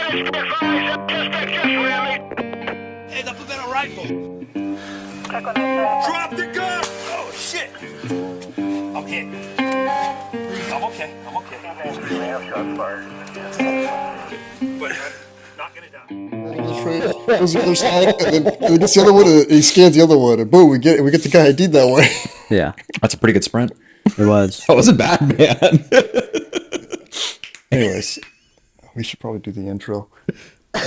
Hey, the pavetta rifle. Drop the gun! Oh, shit! I'm hit. I'm okay. But I'm not gonna die. And then he gets the other one, and he scans the other one, and boom, we get the guy ID'd that way. Yeah, That's a pretty good sprint. it was. That wasn't bad, man. Anyways, we should probably do the intro. We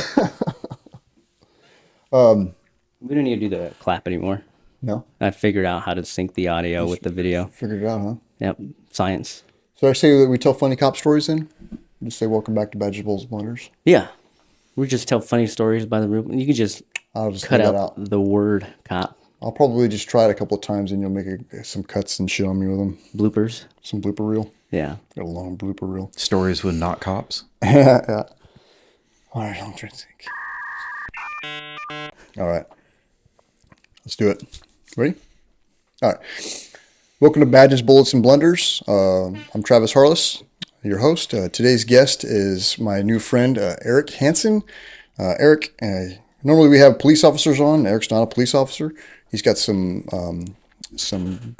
don't need to do the clap anymore. No? I figured out how to sync the audio with the video. Figured it out, huh? Yep, science. So I say that we tell funny cop stories then? Just say welcome back to Badges, Bulls, Blunders. Yeah, we just tell funny stories by the room. You can just I'll just cut leave that out the word cop. I'll probably just try it a couple of times and you'll make some cuts and shit on me with them. Bloopers. Some blooper reel. Yeah. Got a long blooper reel. Stories with not cops. Yeah. All right, I'm trying to think. All right. Let's do it. Ready? All right. Welcome to Badges, Bullets, and Blunders. I'm Travis Harless, your host. Today's guest is my new friend, Eric Hansen. Eric, normally we have police officers on. Eric's not a police officer. He's got some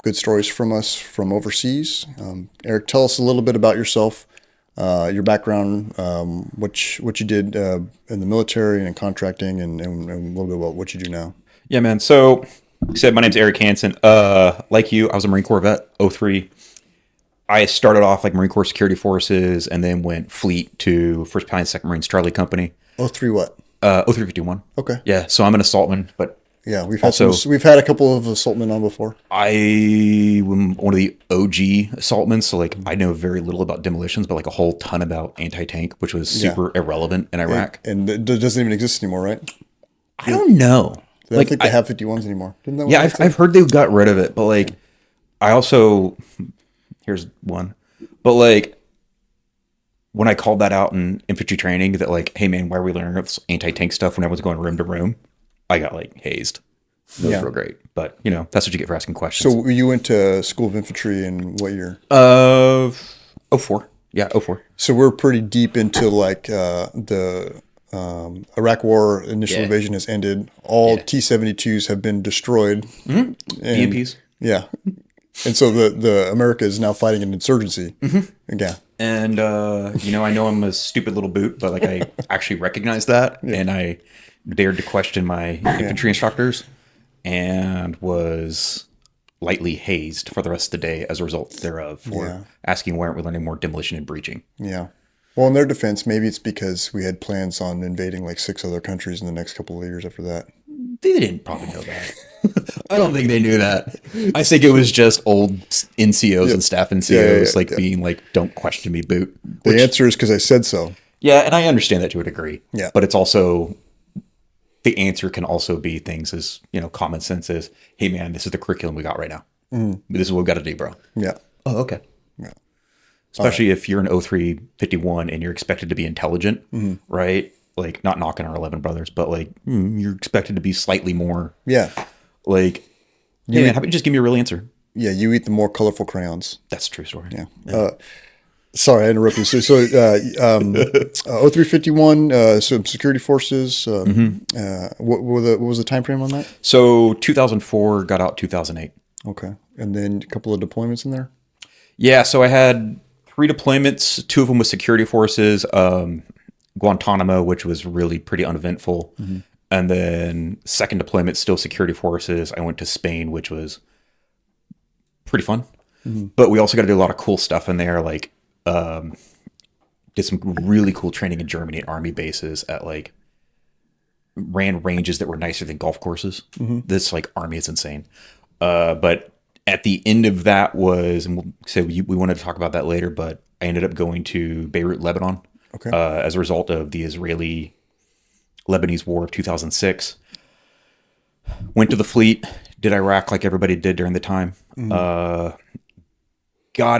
good stories from us from overseas. Eric, tell us a little bit about yourself, your background, what you did in the military and in contracting, and a little bit about what you do now. Yeah, man. So, like I said, my name's Eric Hansen. Like you, I was a Marine Corps vet, 03. I started off like Marine Corps Security Forces and then went fleet to 1st Battalion, 2nd Marines Charlie Company. 03 what? 0351. Okay. Yeah, so I'm an assaultman, but Yeah, we've had a couple of assaultmen on before. I am one of the OG assaultmen, so like I know very little about demolitions, but like a whole ton about anti-tank, which was super irrelevant in Iraq. And it doesn't even exist anymore, right? I don't know. I don't think they have 51s anymore. Didn't that Yeah, I've heard they got rid of it, but like, I also, here's one, but like, when I called that out in infantry training, that like, hey man, why are we learning this anti-tank stuff when everyone's going room to room? I got like hazed. It was real great, but you know, that's what you get for asking questions. So you went to School of Infantry in what year? 04. Yeah, 04. So we're pretty deep into like the Iraq War initial invasion has ended. All T-72s have been destroyed. Mm-hmm. BMPs. Yeah. And so the America is now fighting an insurgency. Mm-hmm. Yeah. And, you know, I know I'm a stupid little boot, but like I actually recognize that. And I dared to question my infantry instructors and was lightly hazed for the rest of the day as a result thereof for asking why aren't we learning more demolition and breaching. Yeah. Well, in their defense, maybe it's because we had plans on invading like 6 other countries in the next couple of years after that. They didn't probably know that. I don't think they knew that. I think it was just old NCOs and staff NCOs being like, don't question me, boot. The answer is because I said so. Yeah, and I understand that to a degree. Yeah. But it's also, the answer can also be things as, you know, common sense is, hey man, this is the curriculum we got right now. This is what we've got to do, bro. Yeah. Oh, okay. Yeah. Especially if you're an 0351 and you're expected to be intelligent, right? Like, not knocking our 11 brothers, but like, you're expected to be slightly more. Yeah. Like, hey man, how about you just give me a real answer? Yeah, you eat the more colorful crayons. That's a true story. Yeah. Sorry, I interrupted you. So 0351, some security forces. What was the time frame on that? So 2004, got out 2008. Okay. And then a couple of deployments in there? Yeah, so I had 3 deployments, 2 of them with security forces, Guantanamo, which was really pretty uneventful. And then second deployment, still security forces. I went to Spain, which was pretty fun. But we also got to do a lot of cool stuff in there, like did some really cool training in Germany at army bases at like ran ranges that were nicer than golf courses. This like army is insane. But at the end of that was, and we'll say we wanted to talk about that later, but I ended up going to Beirut, Lebanon, as a result of the Israeli-Lebanese War of 2006. Went to the fleet, did Iraq like everybody did during the time. Got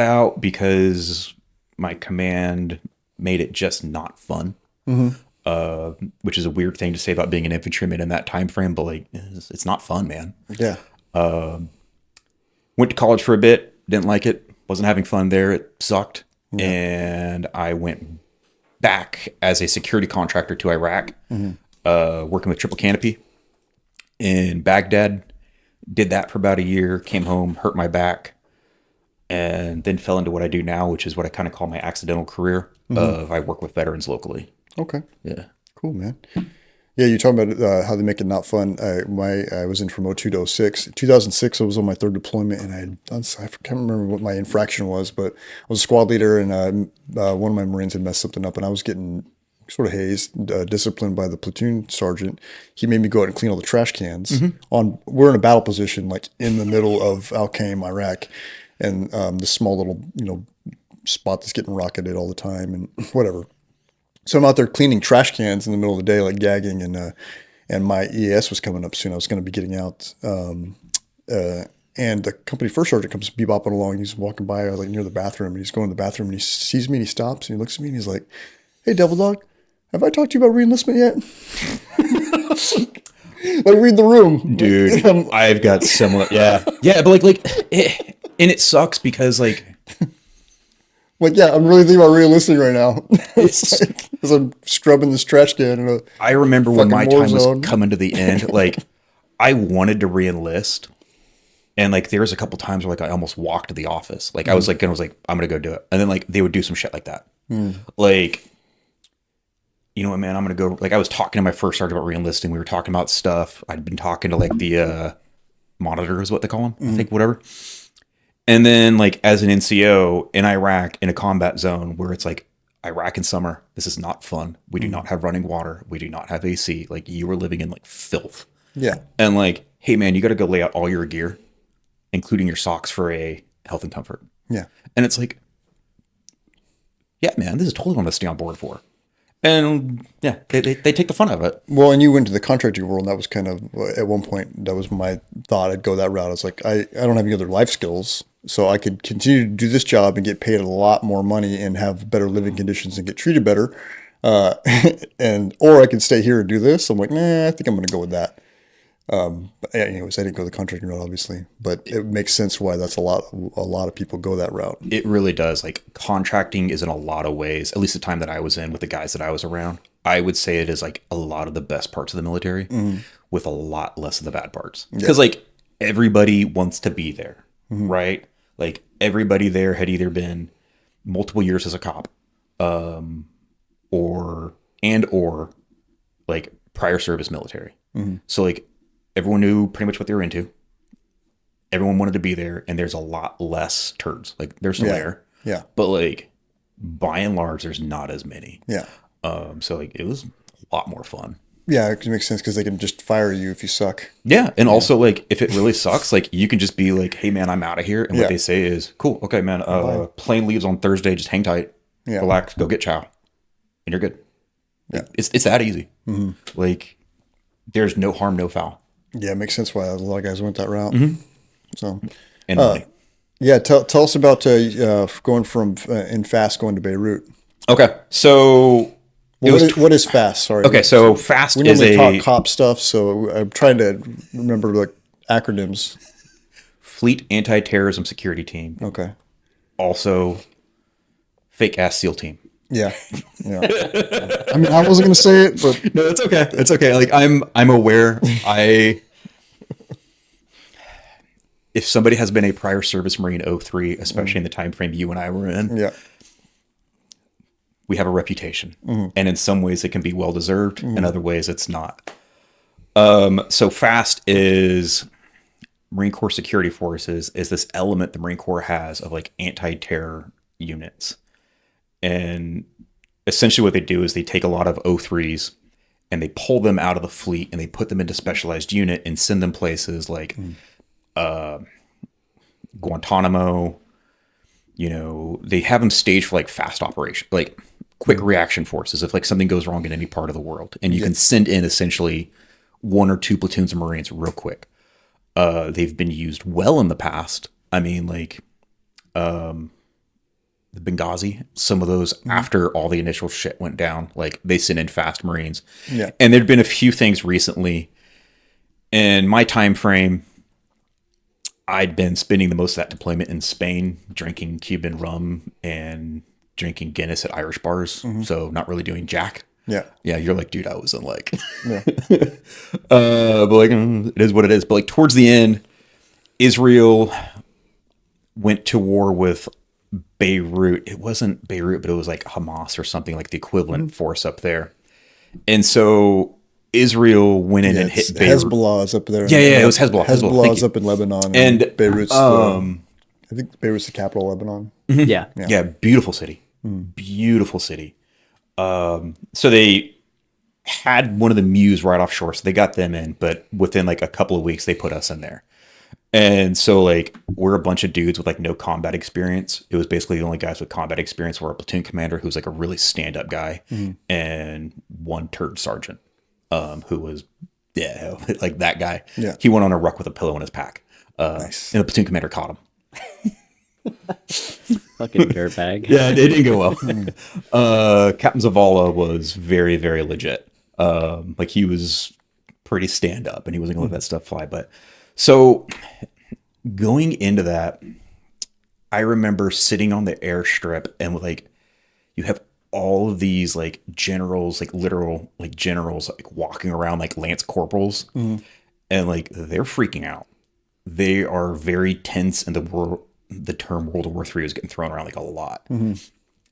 out because my command made it just not fun, which is a weird thing to say about being an infantryman in that time frame, but like it's not fun, man. Yeah. Went to college for a bit, didn't like it, wasn't having fun there, it sucked. And I went back as a security contractor to Iraq, working with Triple Canopy in Baghdad. Did that for about a year, came home, hurt my back, and then fell into what I do now, which is what I kind of call my accidental career of I work with veterans locally. Okay. Yeah. Cool, man. Yeah, you're talking about how they make it not fun. I was in from 02 to 06. 2006, I was on my third deployment, and I can't remember what my infraction was, but I was a squad leader, and one of my Marines had messed something up, and I was getting sort of hazed, disciplined by the platoon sergeant. He made me go out and clean all the trash cans. We're in a battle position, like in the middle of Al Qaim, Iraq, and this small little spot that's getting rocketed all the time, and whatever. So I'm out there cleaning trash cans in the middle of the day, like gagging, and my EAS was coming up soon. I was going to be getting out, and the company first sergeant comes bebopping along. He's walking by like near the bathroom, and he's going to the bathroom, and he sees me, and he stops, and he looks at me, and he's like, "Hey, Devil Dog, have I talked to you about reenlistment yet?" Like, read the room, Dude. I've got similar. Yeah, but and it sucks because yeah, I'm really thinking about re-enlisting right now. It's like, as I'm scrubbing this trash can. I remember when my fucking war time was zone. coming to the end, I wanted to re-enlist. And there was a couple times where I almost walked to the office. I was I'm gonna go do it. And then they would do some shit like that. You know what, man, I'm gonna go. I was talking to my first sergeant about re-enlisting. We were talking about stuff. I'd been talking to the monitor is what they call him. I think, whatever. And then as an NCO in Iraq in a combat zone where it's Iraq in summer, this is not fun. We do not have running water. We do not have AC. You are living in filth. Yeah. And hey man, you got to go lay out all your gear, including your socks for a health and comfort. Yeah. And it's yeah, man, this is totally what I'm gonna stay on board for. And yeah, they take the fun out of it. Well, and you went to the contracting world, and that was kind of, at one point, that was my thought. I'd go that route. I was like, I don't have any other life skills, so I could continue to do this job and get paid a lot more money and have better living conditions and get treated better. Or I could stay here and do this. I'm like, nah, I think I'm going to go with that. But anyways, I didn't go the contracting route, obviously, but it makes sense why that's a lot of people go that route. It really does. Contracting is in a lot of ways, at least the time that I was in with the guys that I was around, I would say it is a lot of the best parts of the military with a lot less of the bad parts. Because everybody wants to be there, right? Everybody there had either been multiple years as a cop, or prior service military. So everyone knew pretty much what they were into. Everyone wanted to be there, and there's a lot less turds. There's some there. Yeah. But by and large, there's not as many. Yeah. So it was a lot more fun. Yeah, it makes sense because they can just fire you if you suck. Yeah. And also if it really sucks, you can just be hey man, I'm out of here. And what they say is, cool. Okay, man. Plane leaves on Thursday. Just hang tight. Yeah. Relax. Go get chow. And you're good. Yeah. It's that easy. There's no harm, no foul. Yeah, it makes sense why a lot of guys went that route. So, and money. Yeah, tell us about going from in FAST going to Beirut. Okay, so what is FAST? Sorry. Okay, so FAST we is normally talk cop stuff, so I'm trying to remember acronyms. Fleet Anti-Terrorism Security Team. Okay. Also, fake ass SEAL team. Yeah. I mean, I wasn't gonna say it, but no, it's okay. It's okay. I'm aware. If somebody has been a prior service Marine 03, especially in the time frame you and I were in, we have a reputation, and in some ways it can be well deserved, in other ways it's not. So FAST is Marine Corps Security Forces, is this element the Marine Corps has of anti-terror units. And essentially what they do is they take a lot of 03s and they pull them out of the fleet and they put them into specialized unit and send them places Guantanamo. They have them staged for fast operation, quick reaction forces if something goes wrong in any part of the world. And you can send in essentially 1 or 2 platoons of Marines real quick. They've been used well in the past. I mean, the Benghazi, some of those after all the initial shit went down, they sent in fast Marines. Yeah. And there'd been a few things recently in my time frame. I'd been spending the most of that deployment in Spain, drinking Cuban rum and drinking Guinness at Irish bars, so not really doing jack. Yeah. Yeah, you're like, dude, I wasn't like, Yeah. but like, it is what it is. But like towards the end, Israel went to war with Beirut. It wasn't Beirut, but it was like Hamas or something, like the equivalent force up there. And so Israel went in and It's hit Beirut. Hezbollah's up there. Yeah, it was Hezbollah. Thank Hezbollah's you. up in Lebanon. And, Beirut's I think Beirut's the capital of Lebanon. Yeah. Yeah, beautiful city. Beautiful city. So they had one of the Mews right offshore, so they got them in, but within like a couple of weeks, they put us in there. And so like we're a bunch of dudes with like no combat experience. It was basically the only guys with combat experience were a platoon commander who's like a really stand-up guy and one turd sergeant who was like that guy. Yeah. He went on a ruck with a pillow in his pack. Nice. And the platoon commander caught him. Fucking dirtbag. Yeah, it didn't go well. Captain Zavala was very, very legit. Like he was pretty stand up and he wasn't gonna let that stuff fly. But so going into that, I remember sitting on the airstrip and like you have all of these like generals, like literal like generals like walking around like lance corporals and like they're freaking out. They are very tense and the term World War III was getting thrown around like a lot.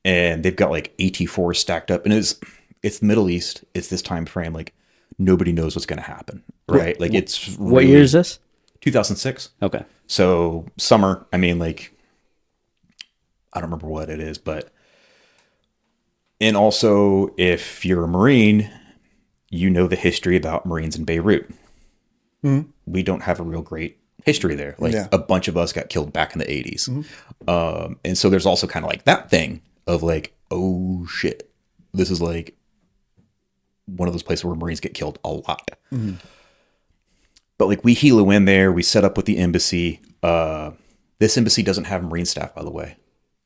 And they've got like AT-4s stacked up and it's the Middle East. It's this time frame. Like nobody knows what's going to happen. Right. Like it's really, What year is this? 2006. Okay. So summer, I mean, like, I don't remember what it is, but, and also if you're a Marine, you know the history about Marines in Beirut. We don't have a real great history there. Like a bunch of us got killed back in the 80s. And so there's also kind of like that thing of like, oh shit, this is like one of those places where Marines get killed a lot. But like we helo in there, we set up with the embassy. This embassy doesn't have Marine staff, by the way,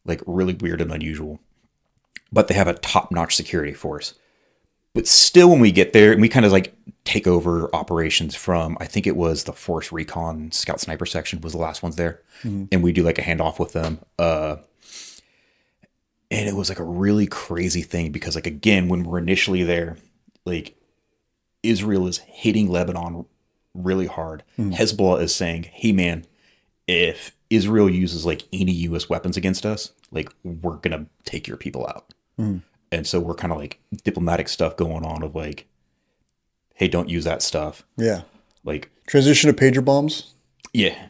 like really weird and unusual, but they have a top-notch security force. But still when we get there and we kind of like take over operations from, I think it was the Force Recon Scout Sniper section was the last ones there. And we do like a handoff with them. And it was like a really crazy thing because like, again, when we're initially there, like Israel is hitting Lebanon really hard. Hezbollah is saying, hey man, if Israel uses like any US weapons against us, like we're going to take your people out. And so we're kind of like diplomatic stuff going on of like, hey, don't use that stuff. Yeah. Like Transition to pager bombs. yeah.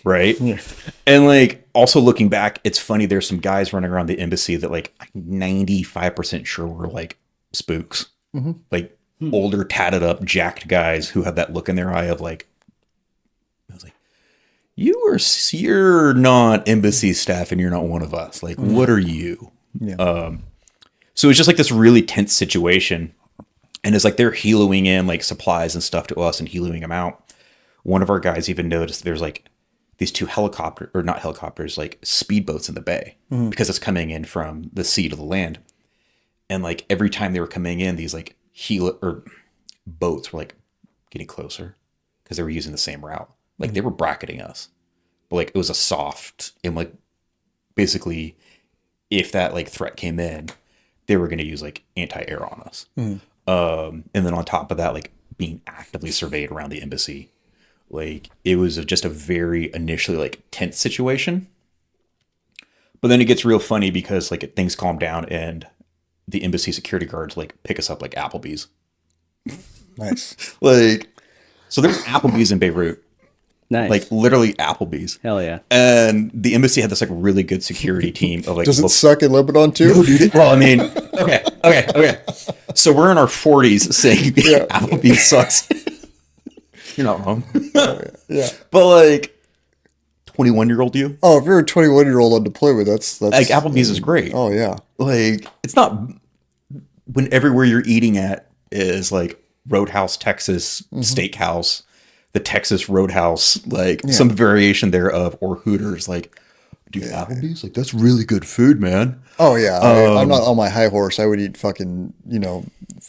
Right. And like also looking back, it's funny. There's some guys running around the embassy that like 95% sure were like spooks, like older, tatted up, jacked guys who have that look in their eye of like, I was like, you're not embassy staff and you're not one of us. Like, what are you? Yeah. So it's just like this really tense situation. And it's like they're heloing in like supplies and stuff to us and heloing them out. One of our guys even noticed there's like these two like speedboats in the bay because it's coming in from the sea to the land. And like every time they were coming in, these like boats were like getting closer because they were using the same route. Like they were bracketing us, but like it was a soft and like basically if that like threat came in, they were going to use like anti-air on us. And then on top of that, like being actively surveyed around the embassy, like it was just a very initially like tense situation. But then it gets real funny because like things calm down and the embassy security guards like pick us up like Applebee's. Nice. Like, so there's Applebee's in Beirut. Nice. Like literally Applebee's. Hell yeah. And the embassy had this like really good security team of like. Does it suck in Lebanon too? No, dude. Well, I mean, okay. So we're in our 40s saying Applebee's sucks. You're not wrong. Yeah. But like 21-year-old you? Oh, if you're a 21-year-old on deployment, that's Like Applebee's is great. Oh yeah. Like it's not when everywhere you're eating at is like Roadhouse, Texas, Steakhouse, the Texas Roadhouse, like some variation thereof, or Hooters. Like, dude, Applebee's, like that's really good food, man. Oh yeah. I'm not on my high horse. I would eat fucking,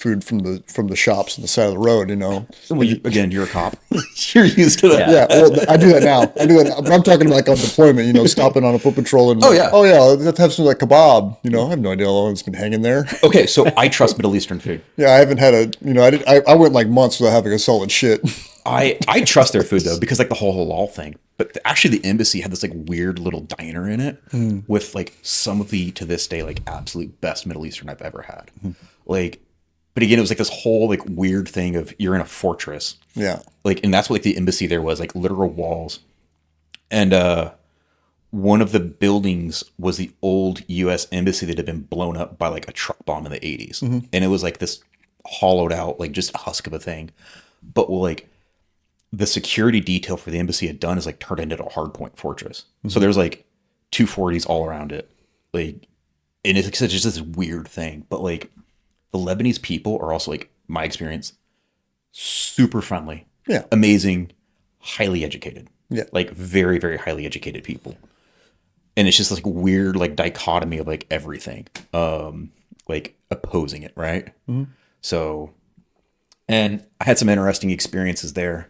food from the shops on the side of the road. You know. Well, again, you're a cop. You're used to that. Yeah, well, I do that now. But I'm talking like on deployment. You know, stopping on a foot patrol and yeah, let's have some like kebab. You know, I have no idea how long it's been hanging there. Okay, so I trust Middle Eastern food. Yeah, I haven't had I went like months without having a solid shit. I trust their food though, because like the whole halal thing. But actually, the embassy had this like weird little diner in it with like some of the, to this day, like absolute best Middle Eastern I've ever had. Like, but again, it was like this whole like weird thing of you're in a fortress. Yeah. Like, and that's what like the embassy there was, like literal walls. And one of the buildings was the old U.S. embassy that had been blown up by like a truck bomb in the 80s. And it was like this hollowed out, like just a husk of a thing. But like the security detail for the embassy had done is like turned into a hardpoint fortress. So there's like 240s all around it. Like, and it's just this weird thing. But like the Lebanese people are also, like, my experience, super friendly. Yeah. Amazing, highly educated. Yeah. Like very, very highly educated people. And it's just like weird, like dichotomy of like everything, like opposing it. Right. So, and I had some interesting experiences there.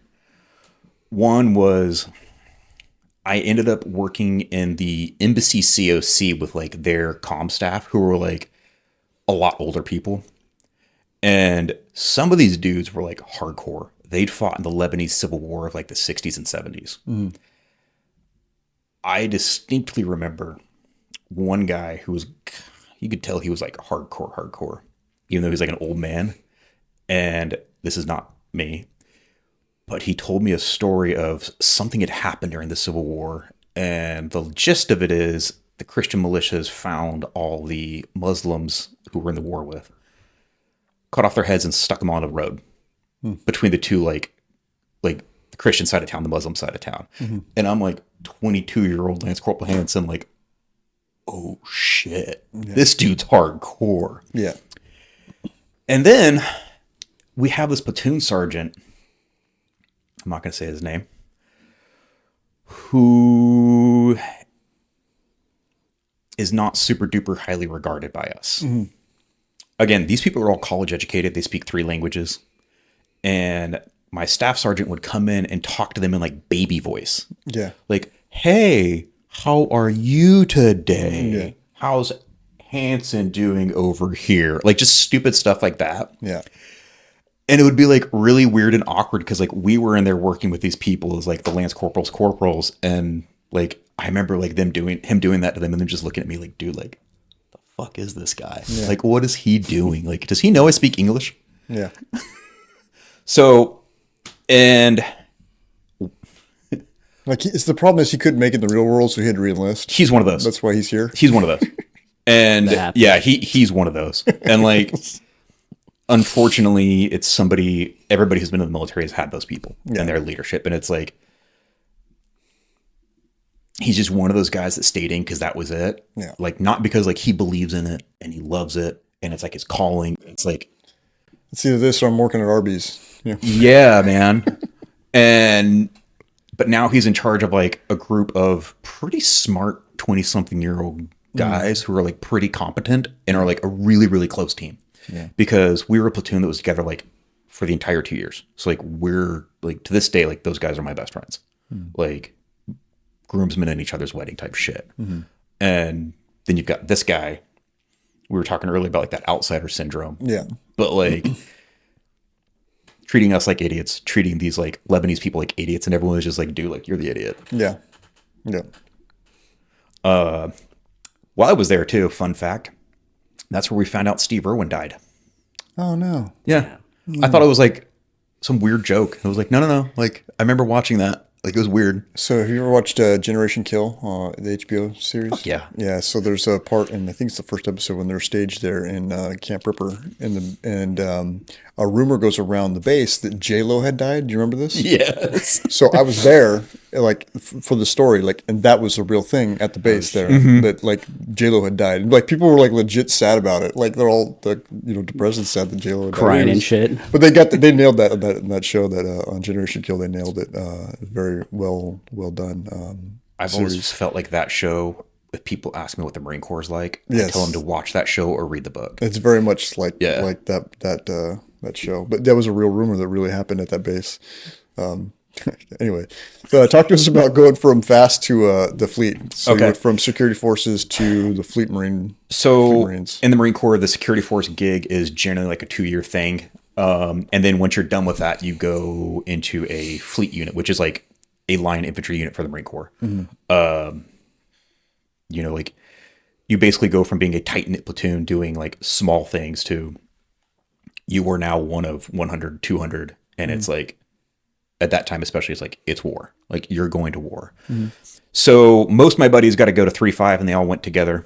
One was I ended up working in the embassy COC with like their comm staff who were like a lot older people. And some of these dudes were like hardcore. They'd fought in the Lebanese civil war of like the 60s and 70s. I distinctly remember one guy who was, you could tell he was like hardcore, even though he was like an old man. And this is not me, but he told me a story of something had happened during the Civil War. And the gist of it is the Christian militias found all the Muslims who were in the war with, cut off their heads and stuck them on a road between the two, like the Christian side of town, the Muslim side of town. And I'm like 22-year-old Lance Corporal Hansen, like, oh shit, this dude's hardcore. Yeah. And then we have this platoon sergeant, I'm not going to say his name, who is not super duper highly regarded by us. Again, these people are all college educated. They speak 3 languages. And my staff sergeant would come in and talk to them in like baby voice. Yeah. Like, hey, how are you today? Yeah. How's Hansen doing over here? Like just stupid stuff like that. Yeah. And it would be like really weird and awkward because like we were in there working with these people as like the Lance Corporals. And like, I remember like him doing that to them and them just looking at me like, dude, like, the fuck is this guy? Yeah. Like, what is he doing? Like, does he know I speak English? Yeah. So, and like it's the problem is he couldn't make it in the real world, so he had to re-enlist. he's one of those. That's why he's here. He's one of those. And yeah, he's one of those. And like, unfortunately, it's everybody who's been in the military has had those people in their leadership. And it's like, he's just one of those guys that stayed in because that was it. Yeah. Like, not because like he believes in it and he loves it and it's like his calling. It's like, It's either this or I'm working at Arby's. Yeah. yeah, man. But now he's in charge of like a group of pretty smart 20-something-year-old guys who are like pretty competent and are like a really, really close team. Yeah. Because we were a platoon that was together like for the entire 2 years. So like we're like to this day, like those guys are my best friends. Like groomsmen in each other's wedding type shit. And then you've got this guy. We were talking earlier about like that outsider syndrome. Yeah. But like treating us like idiots, treating these like Lebanese people like idiots, and everyone was just like, dude, like you're the idiot. Yeah. Yeah. While I was there too, fun fact, that's where we found out Steve Irwin died. Oh no. Yeah. I thought it was like some weird joke. I was like, no. Like I remember watching that. Like it was weird. So have you ever watched Generation Kill, the HBO series? Fuck yeah. Yeah. So there's a part, and I think it's the first episode when they're staged there in Camp Ripper, and a rumor goes around the base that J-Lo had died. Do you remember this? Yes. So I was there, like for the story, like, and that was a real thing at the base there. That like J-Lo had died. Like people were like legit sad about it. Like they're all depressed and sad that J-Lo had died. Crying and shit. But they nailed that in that show that on Generation Kill. They nailed it very well done. I've always felt like that show if people ask me what the Marine Corps is like, I Yes. tell them to watch that show or read the book. It's very much like Yeah. like that show. But that was a real rumor that really happened at that base. Anyway, talk to us about going from fast to the fleet. So you went from security forces to the fleet Marines. So in the Marine Corps, the security force gig is generally like a 2-year thing. And then once you're done with that, you go into a fleet unit, which is like a line infantry unit for the Marine Corps. You know, like you basically go from being a tight knit platoon doing like small things to you are now one of 100, 200. And it's like, at that time, especially, it's like, it's war. Like you're going to war. So most of my buddies got to go to 3-5 and they all went together.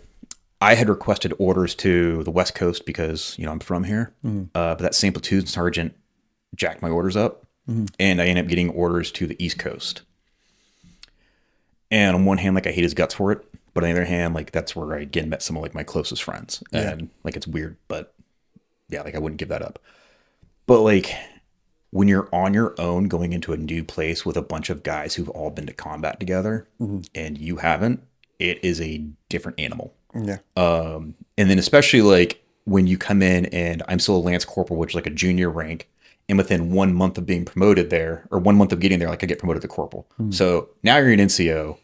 I had requested orders to the West Coast because, you know, I'm from here. But that same platoon sergeant jacked my orders up and I ended up getting orders to the East Coast. And on one hand, like I hate his guts for it. But on the other hand, like that's where I again met some of like my closest friends. And like it's weird, but yeah, like I wouldn't give that up. But like when you're on your own going into a new place with a bunch of guys who've all been to combat together and you haven't, it is a different animal. Yeah. And then especially like when you come in and I'm still a Lance Corporal, which is like a junior rank. And within 1 month of being promoted there, or 1 month of getting there, like I get promoted to Corporal. So now you're an NCO.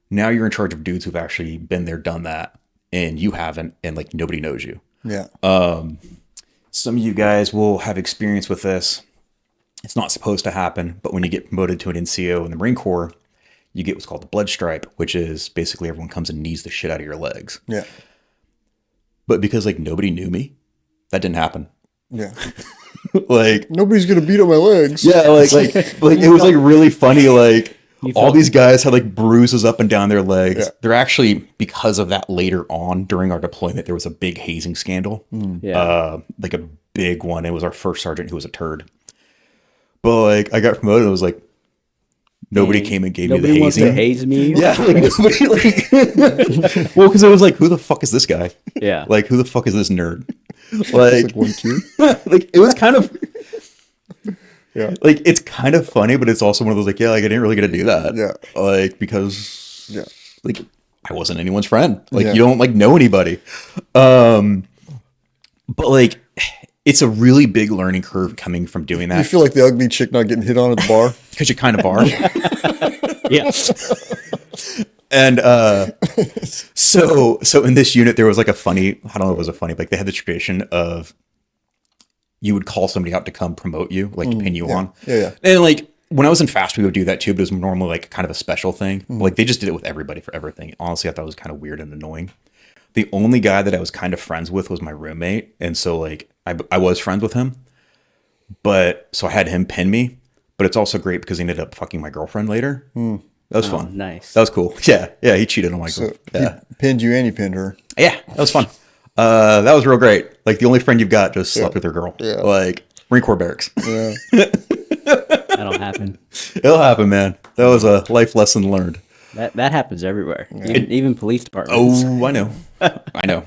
Now you're in charge of dudes who've actually been there, done that, and you haven't, and like nobody knows you. Yeah. Some of you guys will have experience with this. It's not supposed to happen, but when you get promoted to an NCO in the Marine Corps, you get what's called the blood stripe, which is basically everyone comes and knees the shit out of your legs. Yeah. But because like nobody knew me, that didn't happen. Yeah. Like Nobody's gonna beat up my legs. yeah, like it was like really funny. Like all these guys had like bruises up and down their legs. Yeah. They're actually, because of that later on during our deployment, there was a big hazing scandal. Like a big one. It was our first sergeant who was a turd. But like I got promoted, it was like nobody came and gave me the Nobody wants hazing. to haze me. Yeah, like nobody like well, because it was like, who the fuck is this guy? Yeah. Like who the fuck is this nerd? Like, Like 1-2. like it was kind of Yeah. like it's kind of funny, but it's also one of those like, yeah, like I didn't really get to do that. Yeah. Like because Yeah. like I wasn't anyone's friend. Like Yeah. you don't like know anybody. But like it's a really big learning curve coming from doing You that feel like the ugly chick not getting hit on at the bar. because you kind of are. Yeah. And so in this unit there was like a funny, I don't know if it was a funny, like they had the tradition of you would call somebody out to come promote you, like to pin you on. Yeah. And like when I was in fast, we would do that too, but it was normally like kind of a special thing. Like they just did it with everybody for everything. Honestly, I thought it was kind of weird and annoying. The only guy that I was kind of friends with was my roommate. And so like I was friends with him, but so I had him pin me, but it's also great because he ended up fucking my girlfriend later. That was fun. Nice. That was cool. Yeah. Yeah. He cheated on my girl. Yeah. He pinned you and you pinned her. Yeah. That was fun. That was real great. Like the only friend you've got just slept with your girl. Yeah. Like Marine Corps barracks. Yeah. That'll happen. It'll happen, man. That was a life lesson learned. That happens everywhere. Even police departments. Oh, I know. I know.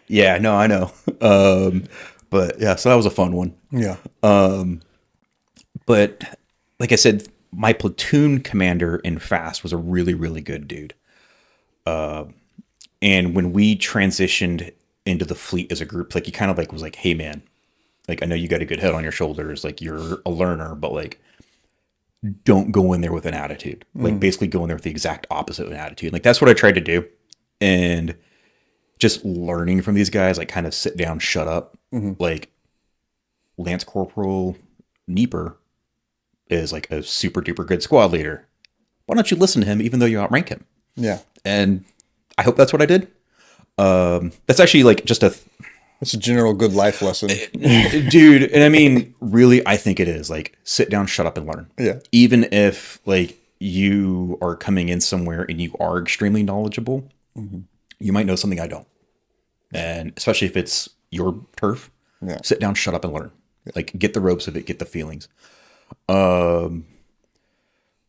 Yeah, no, I know. But yeah, so that was a fun one. Yeah. But like I said, my platoon commander in FAST was a really, really good dude. And when we transitioned into the fleet as a group, like he kind of like was like, hey man, like I know you got a good head on your shoulders, like you're a learner, but like don't go in there with an attitude. Like basically go in there with the exact opposite of an attitude. Like that's what I tried to do. And just learning from these guys, like kind of sit down, shut up. Like Lance Corporal Nieper is like a super duper good squad leader. Why don't you listen to him even though you outrank him? Yeah. And I hope that's what I did. That's actually like just a It's a general good life lesson. dude. And I mean, really, I think it is like sit down, shut up and learn. Yeah. Even if like you are coming in somewhere and you are extremely knowledgeable, you might know something I don't. And especially if it's your turf, sit down, shut up and learn. Like get the ropes of it, get the feelings. But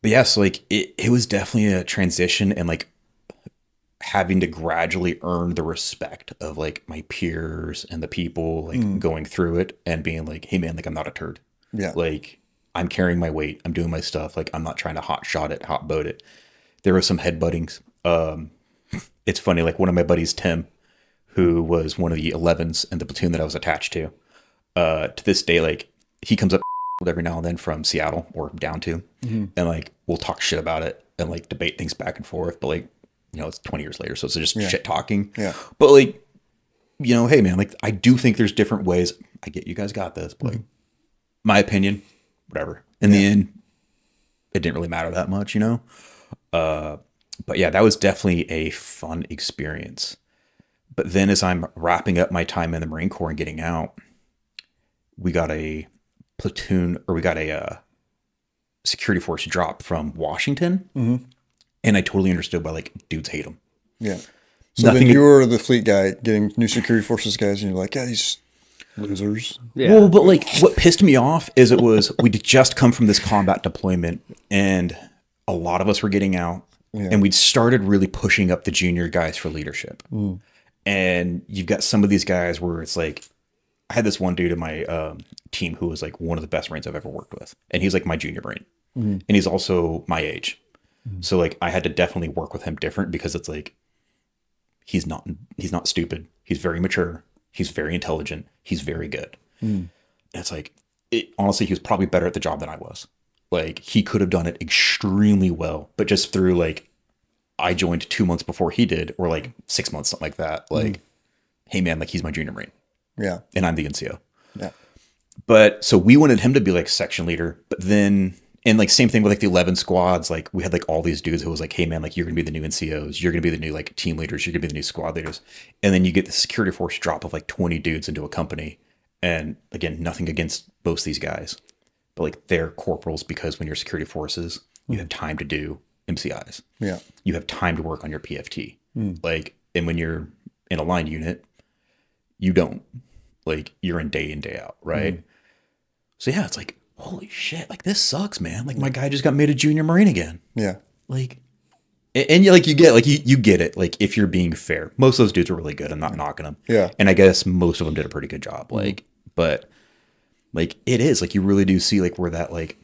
yes, like it was definitely a transition and like having to gradually earn the respect of like my peers and the people like going through it and being like, hey man, like I'm not a turd. Yeah. Like I'm carrying my weight. I'm doing my stuff. Like I'm not trying to hot shot it, hot boat it. There was some headbuttings. It's funny, like one of my buddies, Tim, who was one of the 11s in the platoon that I was attached to this day, like he comes up every now and then from Seattle or down to, and like we'll talk shit about it and like debate things back and forth. But like, it's 20 years later, so it's just shit talking. Yeah. But like, hey man, like I do think there's different ways. I get you guys got this, but like my opinion, whatever. In the end, it didn't really matter that much, But yeah, that was definitely a fun experience. But then as I'm wrapping up my time in the Marine Corps and getting out, we got a security force drop from Washington. And I totally understood why like dudes hate them. Yeah. So then you were the fleet guy getting new security forces guys, and you're like, yeah, these losers. Yeah. Well, but like what pissed me off is we'd just come from this combat deployment and a lot of us were getting out and we'd started really pushing up the junior guys for leadership. And you've got some of these guys where it's like, I had this one dude in my team who was like one of the best Marines I've ever worked with. And he's like my junior Marine. And he's also my age. So like I had to definitely work with him different because it's like, he's not stupid. He's very mature. He's very intelligent. He's very good. And it's like, honestly, he was probably better at the job than I was. Like he could have done it extremely well, but just through like, I joined 2 months before he did, or like 6 months, something like that. Like, hey man, like he's my junior Marine. Yeah. And I'm the NCO. Yeah. But so we wanted him to be like section leader, but then, and like same thing with like the 11 squads, like we had like all these dudes who was like, hey man, like you're going to be the new NCOs. You're going to be the new like team leaders. You're going to be the new squad leaders. And then you get the security force drop of like 20 dudes into a company. And again, nothing against most of these guys, but like they're corporals because when you're security forces, you have time to do MCIs. Yeah. You have time to work on your PFT. Like, and when you're in a line unit, you don't. Like, you're in day out, right? So yeah, it's like, holy shit, like this sucks, man. Like my guy just got made a junior Marine again. Yeah. Like, and you like you get like you get it. Like if you're being fair, most of those dudes are really good. I'm not knocking them. Yeah. And I guess most of them did a pretty good job. Like, but like it is like you really do see like where that like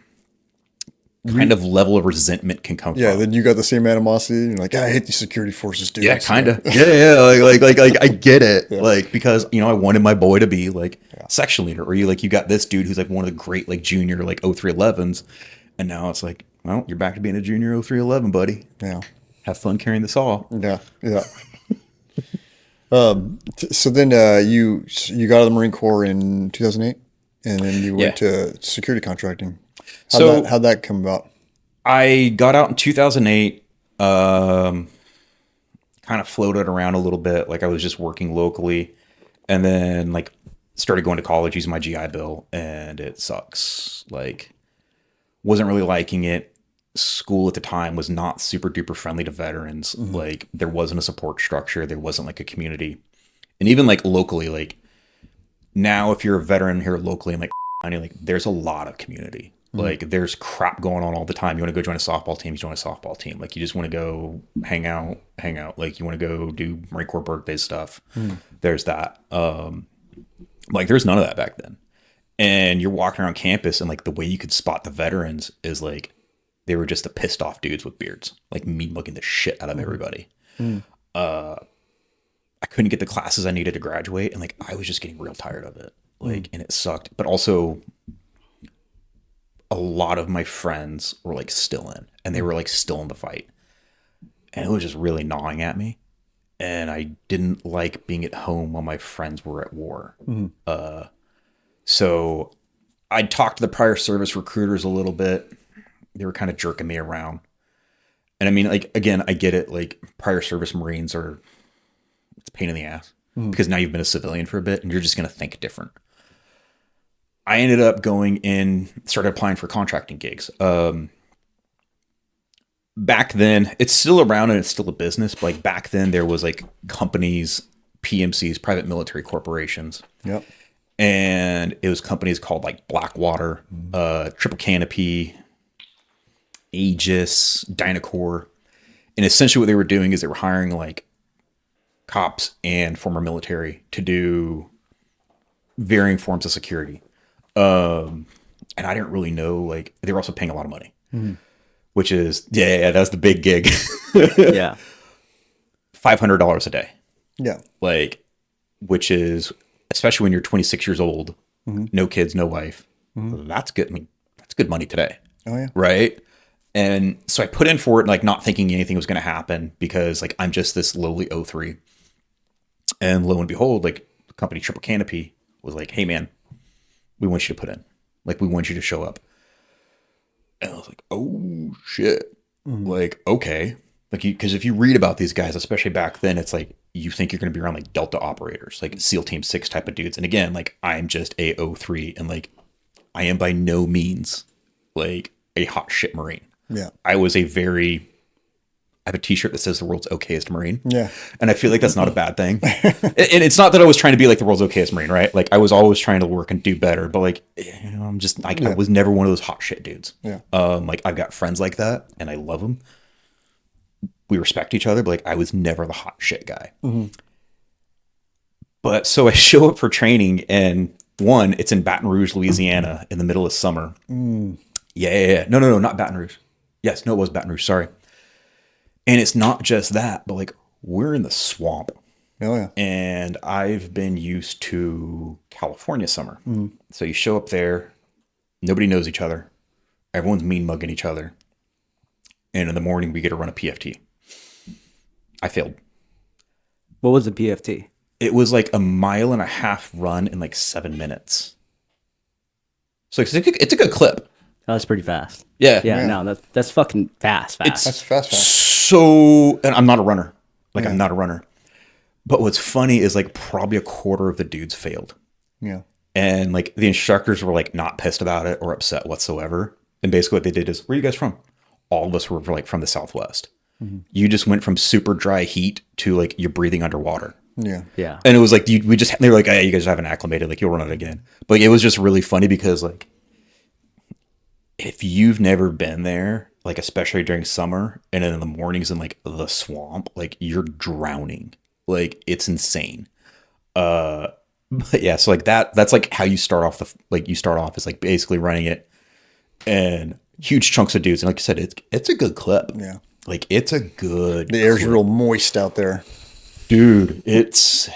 kind of level of resentment can come from. Yeah, then you got the same animosity. You're like, I hate these security forces, dude. Yeah, kind of. Yeah. Like I get it. Yeah. Like because I wanted my boy to be like section leader, or you got this dude who's like one of the great like junior like 0311s, and now it's like, well, you're back to being a junior 0311, buddy. Yeah. Have fun carrying the saw. Yeah. So then you got out of the Marine Corps in 2008, and then you went to security contracting. How'd that come about? I got out in 2008, kind of floated around a little bit. Like I was just working locally, and then like started going to college using my GI Bill, and it sucks. Like wasn't really liking it. School at the time was not super duper friendly to veterans. Like there wasn't a support structure. There wasn't like a community. And even like locally, like now if you're a veteran here locally in like there's a lot of community. Like there's crap going on all the time. You want to go join a softball team, you join a softball team. Like you just want to go hang out. Like you want to go do Marine Corps birthday stuff. There's that. Like there's none of that back then. And you're walking around campus and like the way you could spot the veterans is like they were just the pissed off dudes with beards, like me looking the shit out of everybody. I couldn't get the classes I needed to graduate, and like I was just getting real tired of it. Like, and it sucked. But also, a lot of my friends were like still in, and they were like still in the fight, and it was just really gnawing at me. And I didn't like being at home while my friends were at war. So I talked to the prior service recruiters a little bit. They were kind of jerking me around. And I mean, like, again, I get it. Like prior service Marines it's a pain in the ass because now you've been a civilian for a bit and you're just going to think different. I ended up going in, started applying for contracting gigs. Back then, it's still around and it's still a business. But like back then there was like companies, PMCs, private military corporations. Yep. And it was companies called like Blackwater, Triple Canopy, Aegis, Dynacore. And essentially what they were doing is they were hiring like cops and former military to do varying forms of security. And I didn't really know, like, they were also paying a lot of money, which is, that's the big gig. Yeah. $500 a day. Yeah. Like, which is, especially when you're 26 years old, no kids, no wife, that's good. I mean, that's good money today. Oh yeah. Right. And so I put in for it, like not thinking anything was going to happen because like, I'm just this lowly O3. And lo and behold, like the company Triple Canopy was like, hey man, we want you to put in, like, we want you to show up. And I was like, oh shit. Like, okay. Like, because if you read about these guys, especially back then, it's like, you think you're going to be around like Delta operators, like SEAL Team 6 type of dudes. And again, like, I'm just a O3 and like, I am by no means like a hot shit Marine. Yeah. I have a t-shirt that says the world's okayest Marine. Yeah. And I feel like that's not a bad thing. And it's not that I was trying to be like the world's okayest Marine, right? Like I was always trying to work and do better, but like, you know, I'm just like, I was never one of those hot shit dudes. Yeah. Like I've got friends like that and I love them. We respect each other, but like I was never the hot shit guy. But so I show up for training and one, it's in Baton Rouge, Louisiana in the middle of summer. Yeah. No, not Baton Rouge. Yes, no, it was Baton Rouge. Sorry. And it's not just that, but like we're in the swamp. Oh yeah. And I've been used to California summer. So you show up there, nobody knows each other. Everyone's mean mugging each other. And in the morning we get to run a PFT. I failed. What was the PFT? It was like a 1.5 mile run in like 7 minutes. So it's a good clip. Oh, that's pretty fast. Yeah. Yeah, no, that's fucking fast. That's fast. So, and I'm not a runner. Like I'm not a runner. But what's funny is like probably a quarter of the dudes failed. Yeah. And like the instructors were like not pissed about it or upset whatsoever. And basically what they did is, where are you guys from? All of us were like from the Southwest. You just went from super dry heat to like you're breathing underwater. Yeah. Yeah. And it was like, they were like, hey, you guys haven't acclimated. Like you'll run it again. But like, it was just really funny because like, if you've never been there, like especially during summer and then in the mornings in like the swamp, like you're drowning. Like it's insane. But yeah, so like that's like how you start off you start off is like basically running it and huge chunks of dudes. And like you said, it's a good clip. Yeah. Like it's a good The air's clip. real moist out there. Dude, it's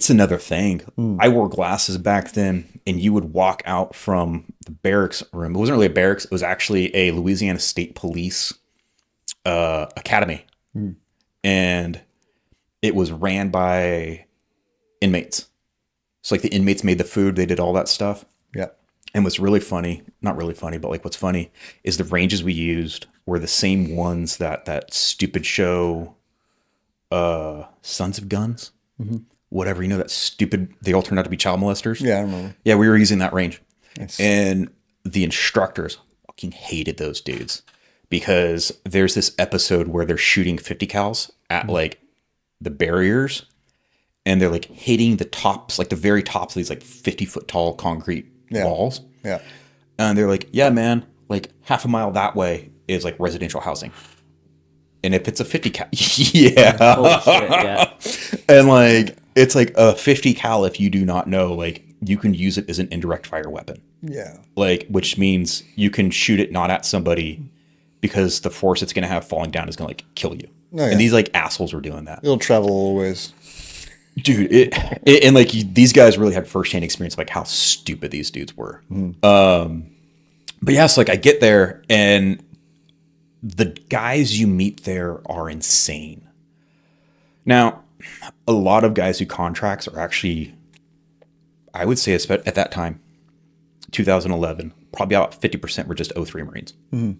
another thing. I wore glasses back then, and you would walk out from the barracks room. It wasn't really a barracks. It was actually a Louisiana State Police academy. And it was ran by inmates. So like the inmates made the food. They did all that stuff. Yeah. And what's really funny, not really funny, but like what's funny is the ranges we used were the same ones that stupid show, Sons of Guns, whatever, you know, that stupid, they all turned out to be child molesters. Yeah, I remember. Yeah, we were using that range. Nice. And the instructors fucking hated those dudes because there's this episode where they're shooting 50 cals at like the barriers and they're like hitting the tops, like the very tops of these like 50-foot tall concrete walls. Yeah. And they're like, yeah, man, like half a mile that way is like residential housing. And if it's a 50 cal, yeah. Holy shit, yeah. And like, it's like a 50 cal, if you do not know, like you can use it as an indirect fire weapon. Yeah. Like, which means you can shoot it not at somebody because the force it's going to have falling down is going to like kill you. Oh, yeah. And these like assholes were doing that. It'll travel a little ways. Dude, and like these guys really had firsthand experience of like how stupid these dudes were. But yeah, so like I get there and the guys you meet there are insane. Now, a lot of guys who contracts are actually, I would say at that time, 2011, probably about 50% were just O3 Marines.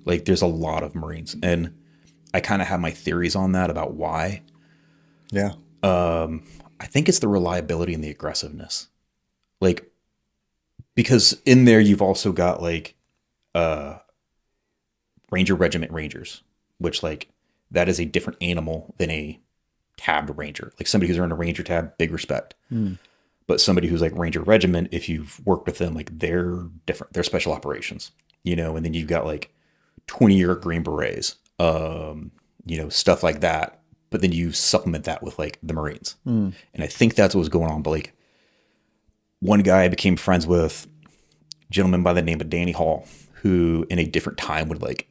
Like there's a lot of Marines. And I kind of have my theories on that about why. Yeah. I think it's the reliability and the aggressiveness. Like, because in there you've also got like Ranger Regiment Rangers, which like that is a different animal than a tabbed Ranger. Like somebody who's earned a Ranger tab, big respect. But somebody who's like Ranger Regiment, if you've worked with them, like they're different. They're special operations, you know, and then you've got like 20-year Green Berets, you know, stuff like that. But then you supplement that with like the Marines. And I think that's what was going on. But like one guy I became friends with, a gentleman by the name of Danny Hall, who in a different time would like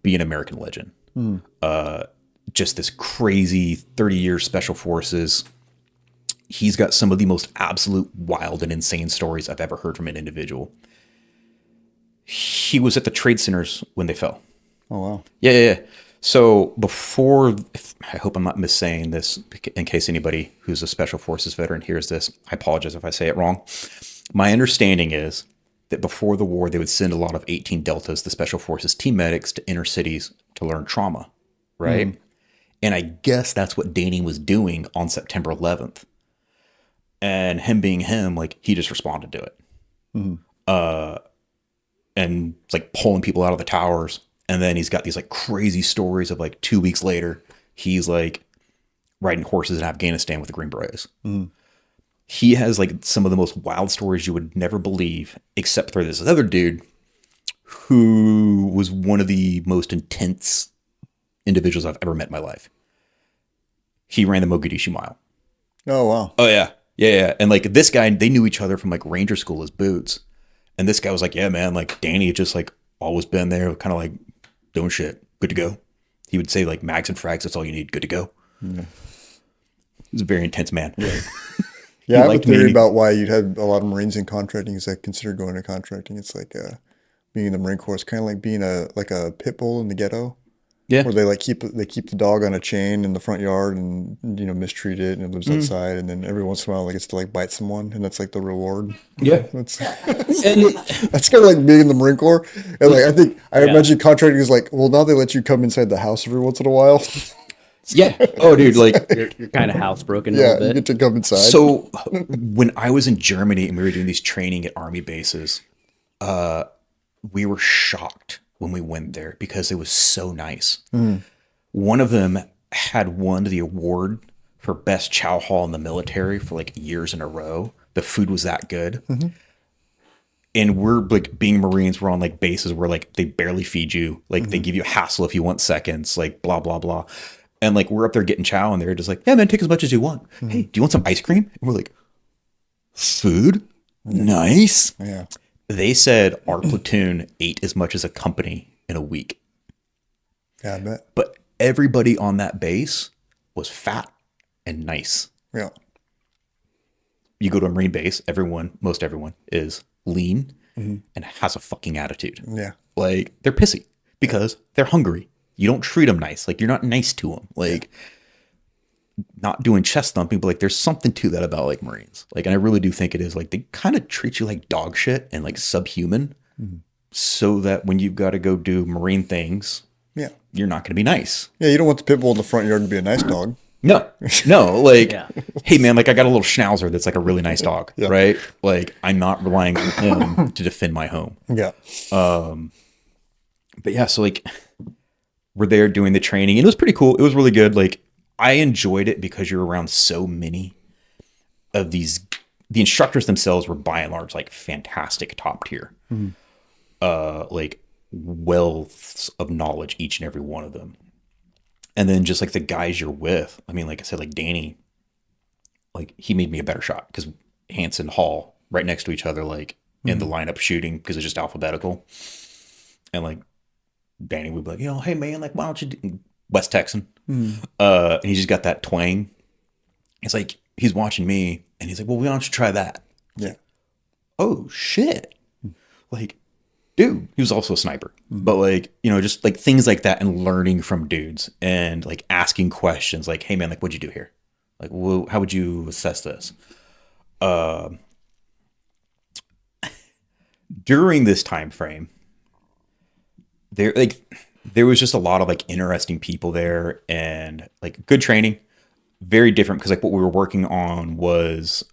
be an American legend. just this crazy 30-year special forces. He's got some of the most absolute wild and insane stories I've ever heard from an individual. He was at the trade centers when they fell. Oh, wow. Yeah. So before, I hope I'm not missaying this in case anybody who's a special forces veteran hears this. I apologize if I say it wrong. My understanding is that before the war, they would send a lot of 18 Deltas, the special forces team medics, to inner cities to learn trauma, right? And I guess that's what Danny was doing on September 11th. And him being him, like, he just responded to it. And like pulling people out of the towers. And then he's got these like crazy stories of like 2 weeks later, he's like riding horses in Afghanistan with the Green Berets. He has like some of the most wild stories you would never believe, except for this other dude who was one of the most intense individuals I've ever met in my life. He ran the Mogadishu Mile. Oh, wow. Oh, yeah. Yeah. And like this guy, they knew each other from like Ranger School as boots. And this guy was like, yeah, man, like Danny had just like always been there, kind of like doing shit. Good to go. He would say like mags and frags, that's all you need. Good to go. Yeah. He's a very intense man. Yeah, yeah, I have a theory about why you'd have a lot of Marines in contracting is I consider going to contracting. It's like being in the Marine Corps is kind of like being a pit bull in the ghetto. Yeah. Where they keep the dog on a chain in the front yard and mistreat it and it lives outside, and then every once in a while it gets to like bite someone, and that's like the reward. Yeah. That's kind of like being in the Marine Corps. And like I imagine contracting is like, well, now they let you come inside the house every once in a while. Yeah. Oh, dude, like You're kind of housebroken a Yeah, little you bit. get to come inside. So when I was in Germany and we were doing these training at army bases, we were shocked when we went there because it was so nice. One of them had won the award for best chow hall in the military for like years in a row. The food was that good. And we're like being Marines, we're on like bases where like they barely feed you. Like they give you a hassle if you want seconds, like blah, blah, blah. And like we're up there getting chow and they're just like, yeah, man, take as much as you want. Hey, do you want some ice cream? And we're like, food? Nice. Yeah. They said our platoon ate as much as a company in a week. Yeah, I bet. But everybody on that base was fat and nice. Yeah. You go to a Marine base, most everyone is lean and has a fucking attitude. Yeah. Like they're pissy because they're hungry. You don't treat them nice. Like you're not nice to them. Like not doing chest thumping, but like there's something to that about like Marines. Like, and I really do think it is like they kind of treat you like dog shit and like subhuman, so that when you've got to go do Marine things, Yeah. you're not going to be nice. Yeah, you don't want the pit bull in the front yard to be a nice dog. No, like, hey man, like I got a little schnauzer that's like a really nice dog, right? Like I'm not relying on him to defend my home. Yeah. But yeah, so like we're there doing the training and it was pretty cool. It was really good. Like I enjoyed it because you're around so many of these. The instructors themselves were by and large like fantastic, top tier, like wealths of knowledge, each and every one of them. And then just like the guys you're with, I mean, like I said, like Danny, like he made me a better shot because Hansen, Hall, right next to each other, like in the lineup shooting because it's just alphabetical. And like Danny would be like, hey man, like why don't you do West Texan? And he just got that twang. It's like he's watching me and he's like, well, why don't you try that? Yeah. Oh shit. Like, dude, he was also a sniper, but like, just like things like that and learning from dudes and like asking questions like, hey man, like what'd you do here? Like, well, how would you assess this? During this time frame, there was just a lot of like interesting people there and like good training, very different because like what we were working on was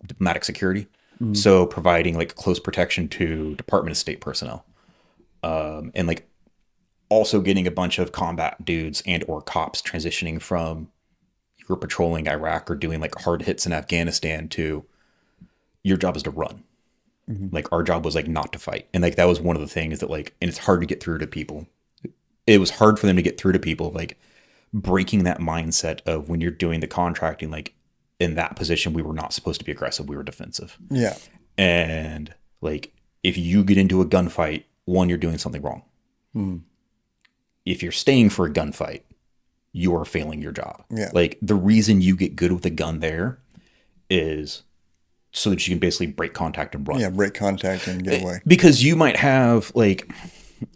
diplomatic security. So providing like close protection to Department of State personnel, and like also getting a bunch of combat dudes and or cops transitioning from you were patrolling Iraq or doing like hard hits in Afghanistan to your job is to run. Like our job was like not to fight. And like that was one of the things that like, and it's hard to get through to people. It was hard for them to get through to people, like breaking that mindset of when you're doing the contracting, like in that position, we were not supposed to be aggressive. We were defensive. Yeah. And like, if you get into a gunfight, one, you're doing something wrong. If you're staying for a gunfight, you are failing your job. Yeah. Like the reason you get good with a gun there is so that you can basically break contact and run. Yeah, break contact and get away. Because you might have like,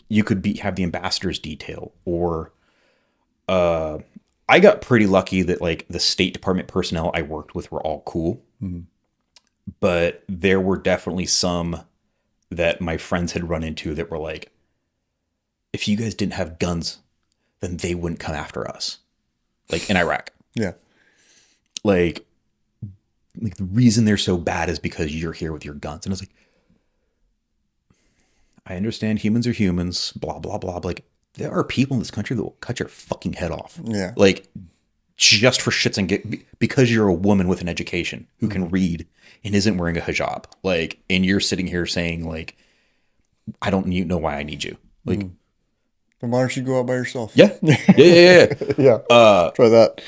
you could have the ambassador's detail, or I got pretty lucky that like the State Department personnel I worked with were all cool. But there were definitely some that my friends had run into that were like, if you guys didn't have guns, then they wouldn't come after us. Like in Iraq. Yeah. Like the reason they're so bad is because you're here with your guns. And I was like, I understand humans are humans, blah, blah, blah. But like, there are people in this country that will cut your fucking head off. Yeah. Like, just for shits and because you're a woman with an education who can read and isn't wearing a hijab. Like, and you're sitting here saying, like, I don't know why I need you. Like, Then why don't you go out by yourself? yeah. Yeah. Yeah. Try that.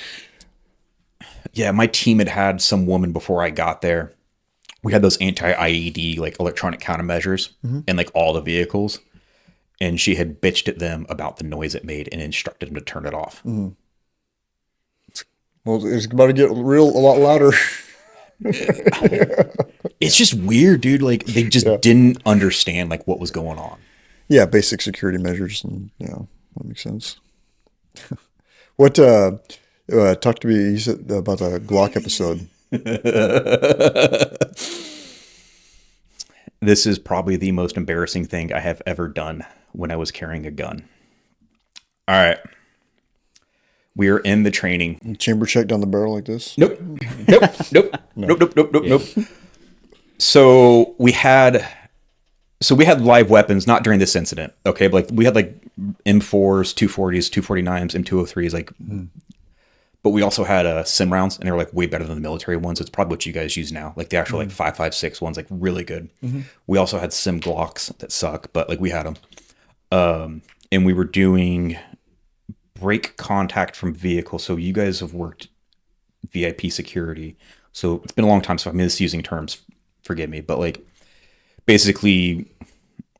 Yeah, my team had some woman before I got there. We had those anti-IED, like electronic countermeasures in like all the vehicles. And she had bitched at them about the noise it made and instructed them to turn it off. Well, it's about to get a lot louder. It's just weird, dude. Like they just didn't understand like what was going on. Yeah, basic security measures, and that makes sense. What talk to me you said about the Glock episode. This is probably the most embarrassing thing I have ever done when I was carrying a gun. All right. We are in the training. Chamber check down the barrel like this. Nope. Nope. So we had live weapons, not during this incident. Okay. But like we had like M4s, 240s, 249s, M203s, like, but we also had sim rounds, and they were like way better than the military ones. It's probably what you guys use now. Like the actual like 5.56 ones, like really good. We also had sim Glocks that suck, but like we had them. And we were doing break contact from vehicle. So you guys have worked VIP security. So it's been a long time, so I'm misusing terms. Forgive me. But like basically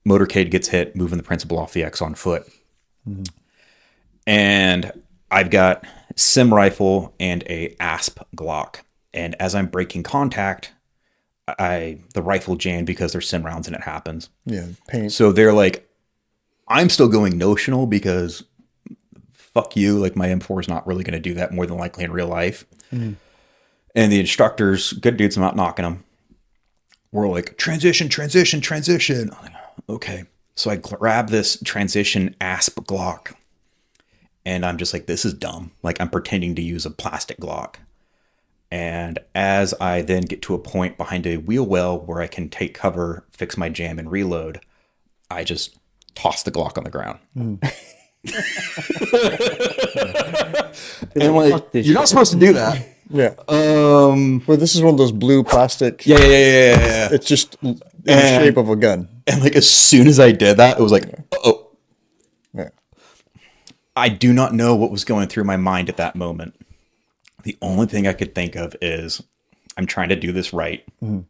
motorcade gets hit, moving the principal off the X on foot. And I've got sim rifle and a ASP Glock. And as I'm breaking contact, the rifle jammed because there's sim rounds and it happens. Yeah, paint. So they're like, I'm still going notional because fuck you. Like my M4 is not really going to do that more than likely in real life. And the instructors, good dudes, I'm not knocking them. We're like, transition. I'm like, okay. So I grab this transition ASP Glock. And I'm just like, this is dumb. Like I'm pretending to use a plastic Glock. And as I then get to a point behind a wheel well where I can take cover, fix my jam, and reload, I just toss the Glock on the ground. And like, you're not supposed to do that. Yeah. Well, this is one of those blue plastic. Yeah. It's just in the shape of a gun. And like as soon as I did that, it was like, oh. Yeah. I do not know what was going through my mind at that moment. The only thing I could think of is I'm trying to do this right. And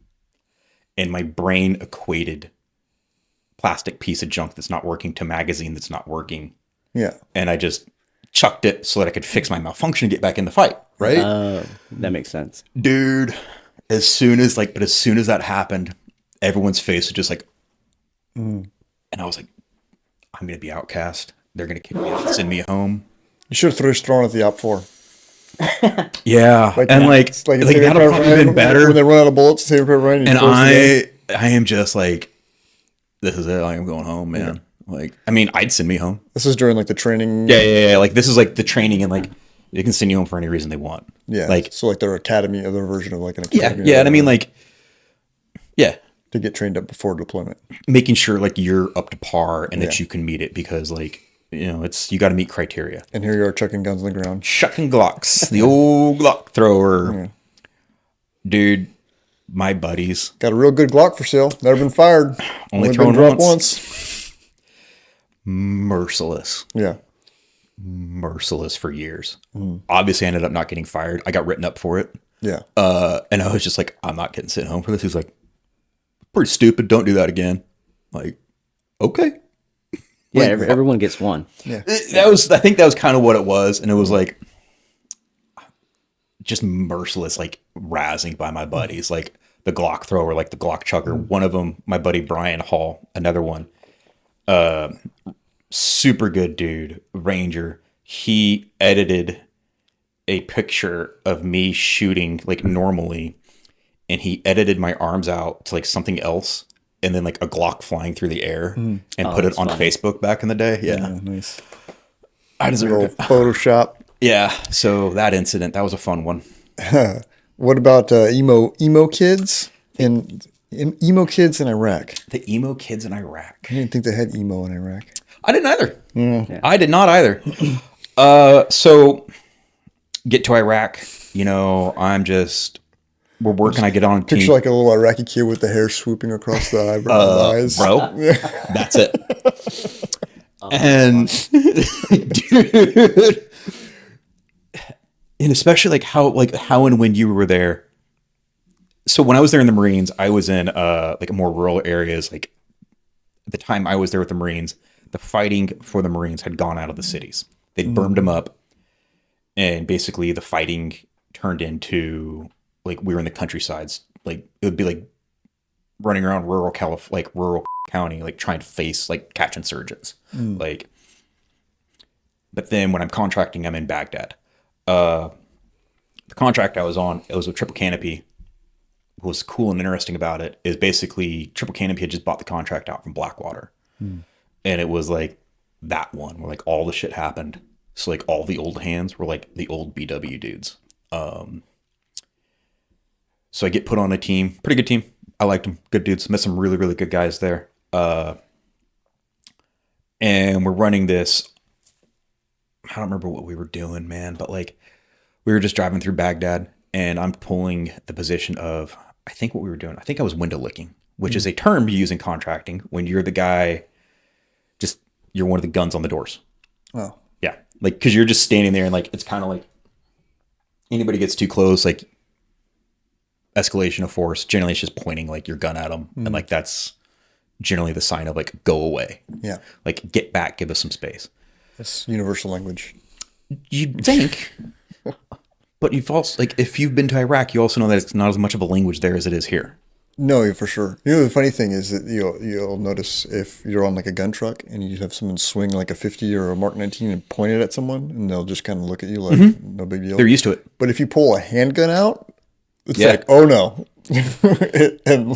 my brain equated plastic piece of junk that's not working to magazine that's not working. Yeah. And I just chucked it so that I could fix my malfunction and get back in the fight. Right? That makes sense. Dude, as soon as that happened, everyone's face was just like, and I was like, I'm going to be outcast. They're going to kick me out, send me home. You should have thrown at the OP4. Yeah. And like that would have probably been better. When they run out of bullets, Saving Private Ryan. And I am just like, this is it. I am going home, man. Yeah. Like, I mean, I'd send me home. This is during like the training. Yeah. Like this is like the training, and like they can send you home for any reason they want. Yeah. Like, so like their academy, or their version of like an academy. Yeah. And I mean, like, yeah. To get trained up before deployment. Making sure like you're up to par and that you can meet it, because like, you know, you got to meet criteria. And here you are chucking guns on the ground. Chucking Glocks. The old Glock thrower. Yeah. Dude, my buddies. Got a real good Glock for sale. Never been fired. Only thrown once. Merciless. Yeah. Merciless for years. Obviously, I ended up not getting fired. I got written up for it. Yeah. And I was just like, I'm not getting sent home for this. He's like, pretty stupid. Don't do that again. Like, okay. Yeah, everyone gets one. Yeah. I think that was kind of what it was. And it was like just merciless, like razzing by my buddies, like the Glock thrower, like the Glock chugger. One of them, my buddy Brian Hall, another one, super good dude, Ranger. He edited a picture of me shooting like normally, and he edited my arms out to like something else, and then like a Glock flying through the air, and put it on Facebook back in the day. Yeah, Nice. I deserve it. Photoshop. Yeah, so that incident, that was a fun one. What about emo kids and emo kids in Iraq? The emo kids in Iraq. I didn't think they had emo in Iraq. I didn't either. Yeah. I did not either. So get to Iraq, you know, we're working. I get on a team. Picture like a little Iraqi kid with the hair swooping across the eyes. Bro, that's it. And dude, and especially like how and when you were there. So when I was there in the Marines, I was in like more rural areas. Like at the time I was there with the Marines, the fighting for the Marines had gone out of the cities. They'd burned them up, and basically the fighting turned into like we were in the countrysides. Like it would be like running around rural county, like trying to face like catch insurgents. Like, but then when I'm contracting, I'm in Baghdad. The contract I was on, it was with Triple Canopy. What was cool and interesting about it is basically Triple Canopy had just bought the contract out from Blackwater. And it was like that one where like all the shit happened. So like all the old hands were like the old BW dudes. So I get put on a team, pretty good team. I liked them. Good dudes. Met some really, really good guys there. And we're running this. I don't remember what we were doing, man, but like we were just driving through Baghdad, and I'm pulling the position of, I think what we were doing, I think I was window licking, which is a term you use in contracting when you're the guy, you're one of the guns on the doors. Oh. Yeah. Like, because you're just standing there and like, it's kind of like anybody gets too close, like escalation of force, generally it's just pointing like your gun at them. And like, that's generally the sign of like, go away. Yeah. Like, get back, give us some space. That's universal language. You'd think, but you've also, like, if you've been to Iraq, you also know that it's not as much of a language there as it is here. No, for sure. You know, the funny thing is that you'll notice if you're on like a gun truck and you have someone swing like a 50 or a Mark 19 and point it at someone, and they'll just kind of look at you like no big deal. They're used to it. But if you pull a handgun out, it's Yeah. like, oh no. And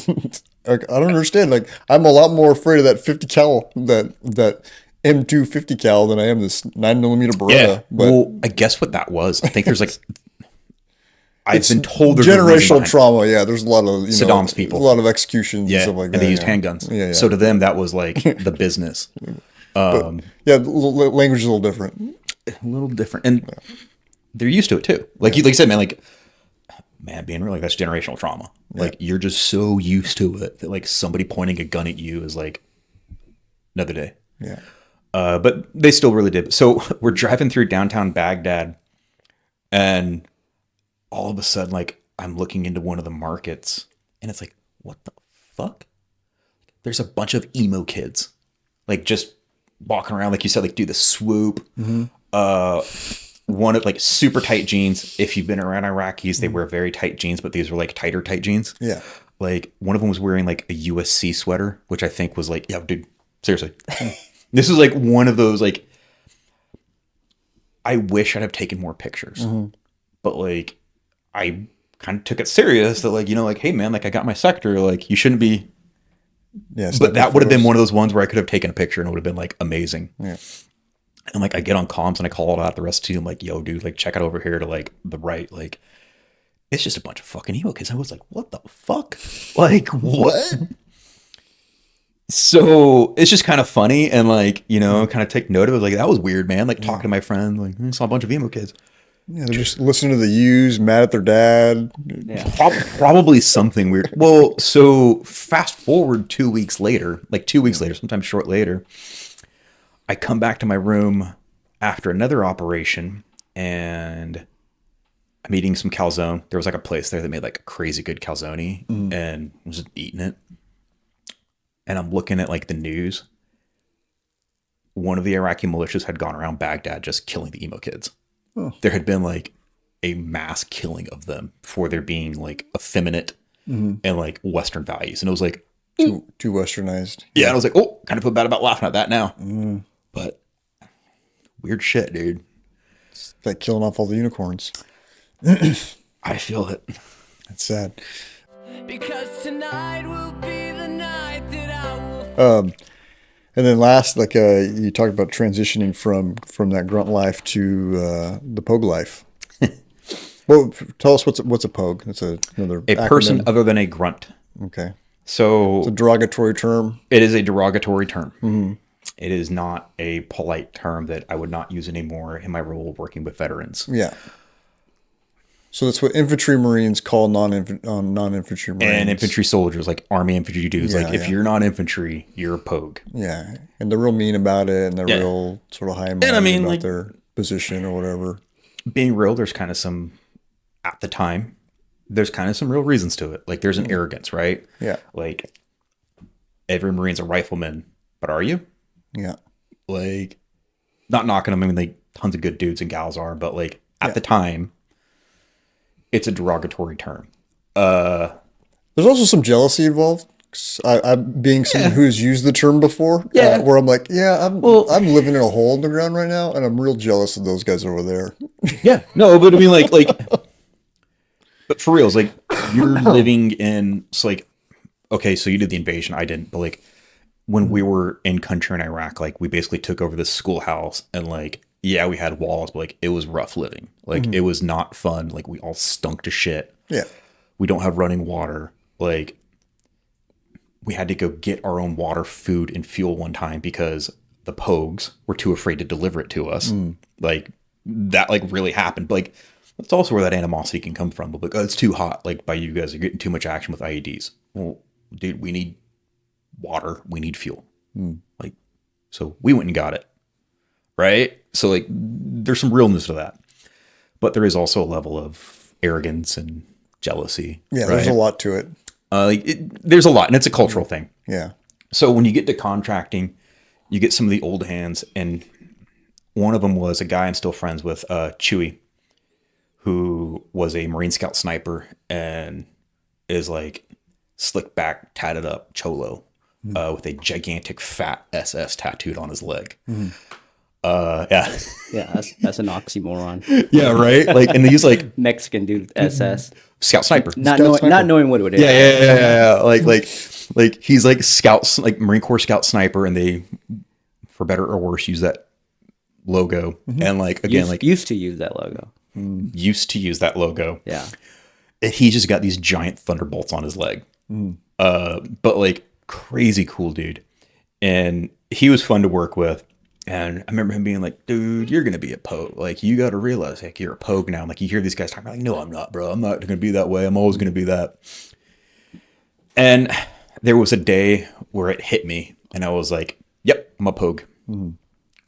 like, I don't understand. Like, I'm a lot more afraid of that 50 cal, that M2 50 cal than I am this 9mm Beretta. Yeah. But Well, I guess what that was, I think there's like, I've been told there's generational trauma. Yeah, there's a lot of Saddam's people. a lot of executions Yeah, and stuff like and that. they used yeah. handguns. Yeah, yeah. So to them, that was like the business. Yeah, the language is a little different. A little different, and they're used to it too. Like you said, man, being real, like that's generational trauma. Like you're just so used to it that like somebody pointing a gun at you is like another day. Yeah. But they still really did. So we're driving through downtown Baghdad, and all of a sudden, like I'm looking into one of the markets, and it's like, what the fuck? There's a bunch of emo kids, like just walking around, like you said, like do the swoop. One of like super tight jeans. If you've been around Iraqis, they wear very tight jeans, but these were like tighter tight jeans. Yeah. Like one of them was wearing like a USC sweater, which I think was like, yeah, dude, seriously. This was like one of those, like, I wish I'd have taken more pictures, but like, I kind of took it serious that like, you know, like, hey man, like I got my sector, like you shouldn't be. Yeah. But that would have been one of those ones where I could have taken a picture and it would have been like amazing. Yeah. And like, I get on comms and I call it out the rest of the team, like, yo dude, like check it over here to like the right. Like, it's just a bunch of fucking emo kids. I was like, what the fuck? Like, what? So it's just kind of funny and like, you know, kind of take note of it. Like, that was weird, man. Like talking to my friends, like I saw a bunch of emo kids. Yeah, they're just listening to the U's, mad at their dad. Yeah. Probably something weird. Well, so fast forward 2 weeks later, like 2 weeks later, sometimes short later, I come back to my room after another operation and I'm eating some calzone. There was like a place there that made like a crazy good calzone and I was just eating it. And I'm looking at like the news one of the Iraqi militias had gone around Baghdad just killing the emo kids. There had been like a mass killing of them for their being like effeminate and like Western values. And it was like, Too westernized. yeah, and I was like, oh, kind of feel bad about laughing at that now. But weird shit, dude. It's like killing off all the unicorns. I feel it. That's sad. Because tonight will be the night that I will. And then last, like you talked about transitioning from that grunt life to the pogue life. Well, tell us what's a pogue. That's another A person other than a grunt. Okay, So it's a derogatory term. it is a derogatory term. It is not a polite term that I would not use anymore in my role of working with veterans. Yeah. So that's what infantry Marines call non-infantry Marines. And infantry soldiers, like Army infantry dudes, like if you're not infantry, you're a pogue. Yeah, and they're real mean about it, and they're Yeah. real sort of high-minded about like, their position or whatever. being real, there's kind of some, at the time, there's kind of some real reasons to it. Like there's an arrogance, right? Yeah. Like every Marine's a rifleman, but are you? Yeah. Like, not knocking them. I mean, like tons of good dudes and gals are, but like at the time, it's a derogatory term. There's also some jealousy involved. 'Cause I'm being someone who's used the term before, where I'm like, I'm living in a hole in the ground right now, and I'm real jealous of those guys over there. Yeah, no, but I mean, like, but for real, it's like you're living in. It's like, okay, so you did the invasion, I didn't, but like when we were in country in Iraq, like we basically took over this schoolhouse, and like, yeah, we had walls, but like it was rough living. Like it was not fun. Like we all stunk to shit. Yeah. We don't have running water. Like we had to go get our own water, food, and fuel one time because the pogues were too afraid to deliver it to us. Like that, like really happened. But like that's also where that animosity can come from. But like, oh, it's too hot. Like by you guys are getting too much action with IEDs. Well, dude, we need water. We need fuel. Like, so we went and got it. Right. So like, there's some realness to that, but there is also a level of arrogance and jealousy. Yeah. Right? There's a lot to it. There's a lot, and it's a cultural thing. Yeah. So when you get to contracting, you get some of the old hands, and one of them was a guy I'm still friends with, Chewy, who was a Marine Scout sniper and is like slick back, tatted up cholo with a gigantic fat SS tattooed on his leg. Yeah. Yeah, that's an oxymoron. Yeah, right? Like, and they use like Mexican dude with SS. Scout sniper. Not Scout knowing sniper. not knowing what it is. Yeah. Like he's like scouts, like Marine Corps scout sniper, and they, for better or worse, use that logo. And like again, Used to use that logo. used to use that logo. Yeah. And he just got these giant thunderbolts on his leg. But like crazy cool dude. And he was fun to work with. And I remember him being like, dude, you're going to be a pogue. Like, you got to realize, like, you're a pogue now. And, like, you hear these guys talking about, like, no, I'm not, bro. I'm not going to be that way. I'm always going to be that. And there was a day where it hit me. And I was like, yep, I'm a pogue.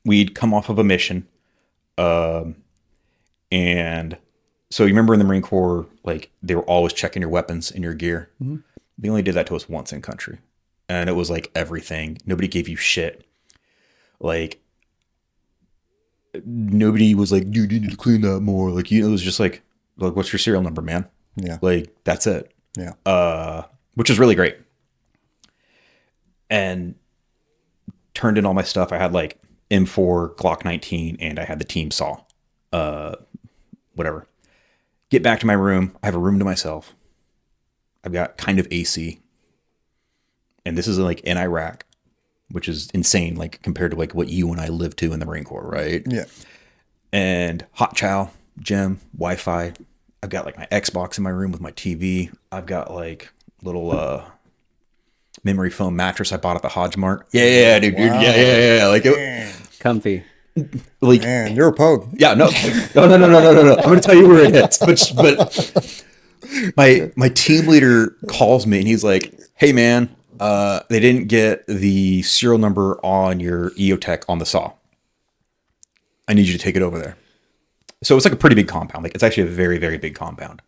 We'd come off of a mission. And so you remember in the Marine Corps, like, they were always checking your weapons and your gear. They only did that to us once in country. And it was, like, everything. Nobody gave you shit. Like, nobody was like, dude, you need to clean that more. Like, you know, it was just like, what's your serial number, man? Yeah. Like, that's it. Yeah. Which is really great. And turned in all my stuff. I had like M4, Glock 19, and I had the team saw. Whatever. Get back to my room. I have a room to myself. I've got kind of AC. And this is like in Iraq, which is insane, like compared to like what you and I lived to in the Marine Corps, right? Yeah. And hot chow, gym, Wi-Fi. I've got like my Xbox in my room with my TV. I've got like little memory foam mattress I bought at the Hodge Mart. Yeah, dude. Wow. Yeah. Like, it, Comfy. like, Man, you're a pogue. yeah, no. I'm going to tell you where it hits. But my team leader calls me and he's like, hey man, they didn't get the serial number on your EOTech on the saw. I need you to take it over there. So it's like a pretty big compound. Like, it's actually a very, very big compound.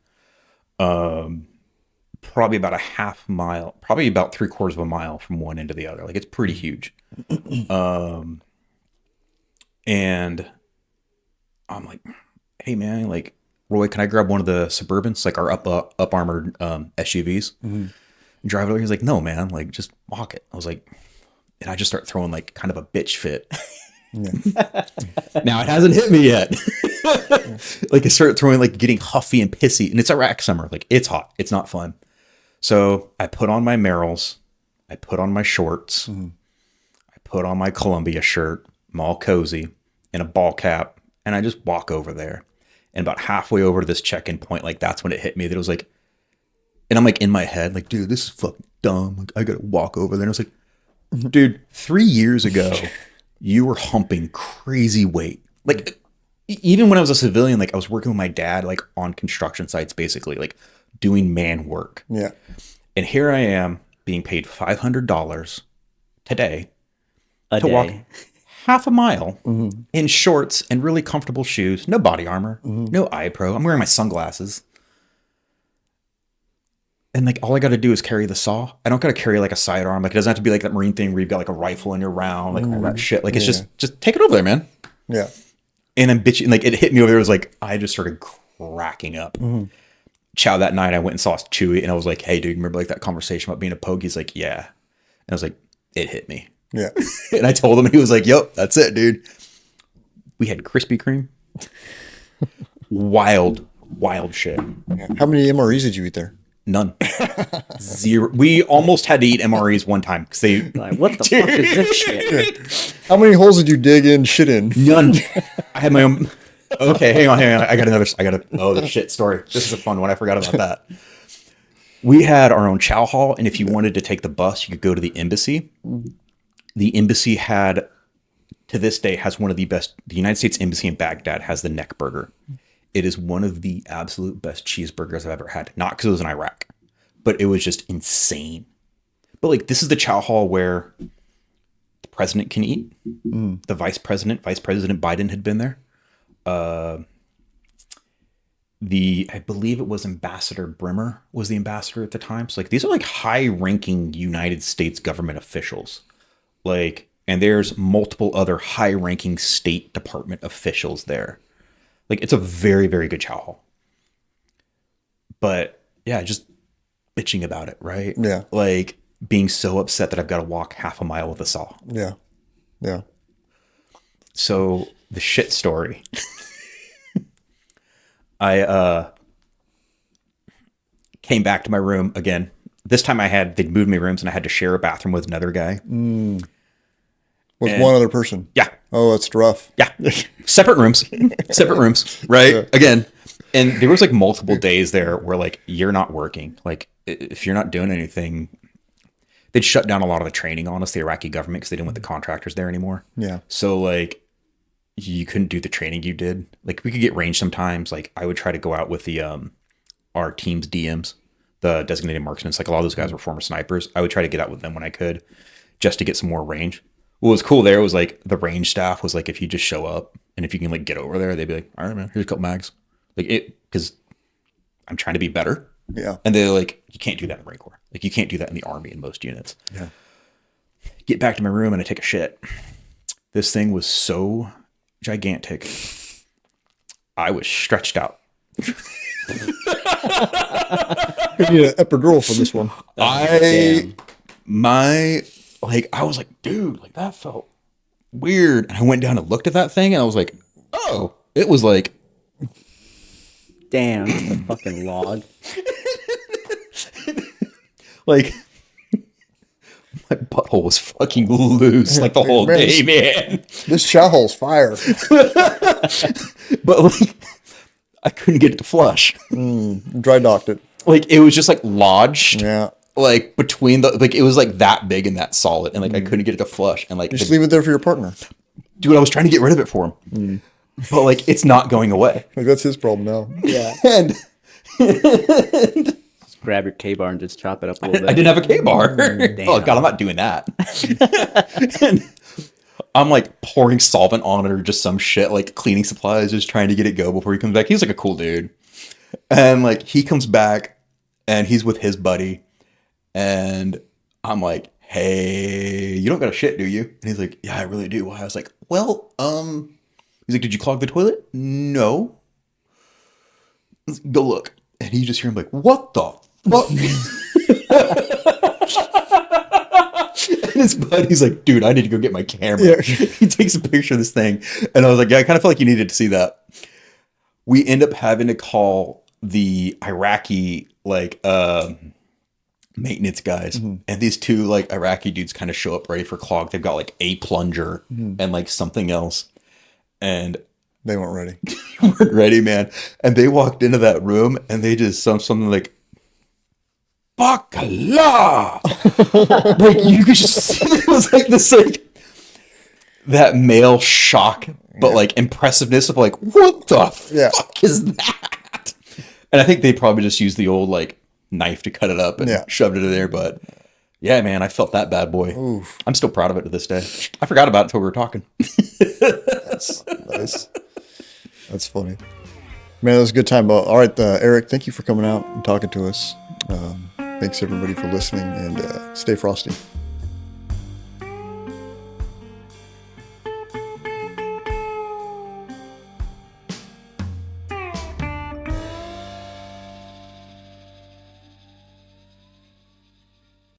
Probably about a half mile, probably about 3/4 of a mile from one end to the other. Like, it's pretty huge. And I'm like, hey man, like, Roy, can I grab one of the Suburbans, like our up armored SUVs? And drive it over. He's like, no, man, like just walk it. I was like, and I just start throwing like kind of a bitch fit. Now it hasn't hit me yet. Like I started throwing, like getting huffy and pissy, and it's Iraq summer. Like it's hot. It's not fun. So I put on my Merrills. I put on my shorts. I put on my Columbia shirt. I'm all cozy and a ball cap. And I just walk over there. And about halfway over to this check-in point, like that's when it hit me that it was like, and I'm like in my head, like, dude, this is fucking dumb. Like I gotta walk over there. And I was like, dude, 3 years ago, you were humping crazy weight. Like even when I was a civilian, like I was working with my dad, like on construction sites, basically, like doing man work. Yeah. And here I am being paid $500 today to walk half a mile in shorts and really comfortable shoes, no body armor, no eye pro. I'm wearing my sunglasses. And like all I got to do is carry the saw. I don't got to carry like a sidearm. Like it doesn't have to be like that Marine thing where you've got like a rifle in your round, like all that shit. Like it's just take it over there, man. Yeah. And I'm bitching. Like it hit me over there. It was like I just started cracking up. Chow that night, I went and saw Chewy, and I was like, "Hey, dude, remember like that conversation about being a pogue?" He's like, "Yeah," and I was like, "It hit me." Yeah. And I told him, and he was like, "Yep, that's it, dude." We had Krispy Kreme. Wild shit. Yeah. How many MREs did you eat there? None. Zero. We almost had to eat MREs one time because they. Like, what the fuck is this shit? How many holes did you dig in shit in? None. I had my own. Okay, hang on. I got a. Oh, the shit story. This is a fun one. I forgot about that. We had our own chow hall, and if you wanted to take the bus, you could go to the embassy. The embassy had, to this day, has one of the best. The United States Embassy in Baghdad has the neck burger. It is one of the absolute best cheeseburgers I've ever had. Not because it was in Iraq, but it was just insane. But like, this is the chow hall where the president can eat. The Vice President Biden had been there. I believe it was Ambassador Brimmer was the ambassador at the time. So like, these are like high-ranking United States government officials. Like, and there's multiple other high-ranking State Department officials there. Like, it's a very, very good chow hall. But yeah, just bitching about it, right? Yeah. Like being so upset that I've got to walk half a mile with a saw. Yeah. Yeah. So the shit story. I came back to my room again. This time they'd moved me rooms and I had to share a bathroom with another guy. With one other person. Yeah. Oh, that's rough. Yeah. Separate rooms, right? Yeah. Again. And there was like multiple days there where like, you're not working. Like if you're not doing anything, they'd shut down a lot of the training on us, the Iraqi government, because they didn't want the contractors there anymore. Yeah. So like, you couldn't do the training you did. Like we could get range sometimes. Like I would try to go out with the our team's DMs, the designated marksmen. Like a lot of those guys were former snipers. I would try to get out with them when I could, just to get some more range. What was cool there was like the range staff was like, if you just show up and if you can like get over there, they'd be like, all right, man, here's a couple mags. Like it, because I'm trying to be better. Yeah. And they're like, you can't do that in the Marine Corps. Like you can't do that in the Army in most units. Yeah. Get back to my room and I take a shit. This thing was so gigantic. I was stretched out. You need an epidural for this one. I was like, dude, like that felt weird. And I went down and looked at that thing and I was like, oh, it was like, damn, it's a fucking log. like my butthole was fucking loose like the whole Man, day, man. This chow hall's fire. But like, I couldn't get it to flush. Dry docked it. Like it was just like lodged. Yeah. Like between it was like that big and that solid, and like I couldn't get it to flush, and like Just leave it there for your partner. dude, I was trying to get rid of it for him, but like it's not going away. Like that's his problem now. Yeah. And Just grab your K-bar and just chop it up a little bit. I didn't have a K-bar. Damn. Oh god, I'm not doing that. And I'm like pouring solvent on it or just some shit, like cleaning supplies, just trying to get it go before he comes back. He's like a cool dude, and like he comes back and he's with his buddy. And I'm like, hey, you don't got a shit, do you? And he's like, yeah, I really do. Why? I was like, well, He's like, did you clog the toilet? No. Go look. And you just hear him like, what the fuck? And his buddy's like, dude, I need to go get my camera. Yeah. He takes a picture of this thing. And I was like, yeah, I kind of felt like you needed to see that. We end up having to call the Iraqi, like, maintenance guys. And these two, like, Iraqi dudes kind of show up ready for clog. They've got, like, a plunger and, like, something else. And They weren't ready. they weren't ready, man. And they walked into that room and they just something like, Bakala! Like, you could just see it was like this, like, that male shock, but like impressiveness of like, what the fuck is that? And I think they probably just used the old like knife to cut it up and shoved it in there. But yeah, man, I felt that bad boy. Oof. I'm still proud of it to this day. I forgot about it until we were talking. That's nice. That's funny. Man, that was a good time. All right, Eric, thank you for coming out and talking to us. Thanks everybody for listening, and stay frosty.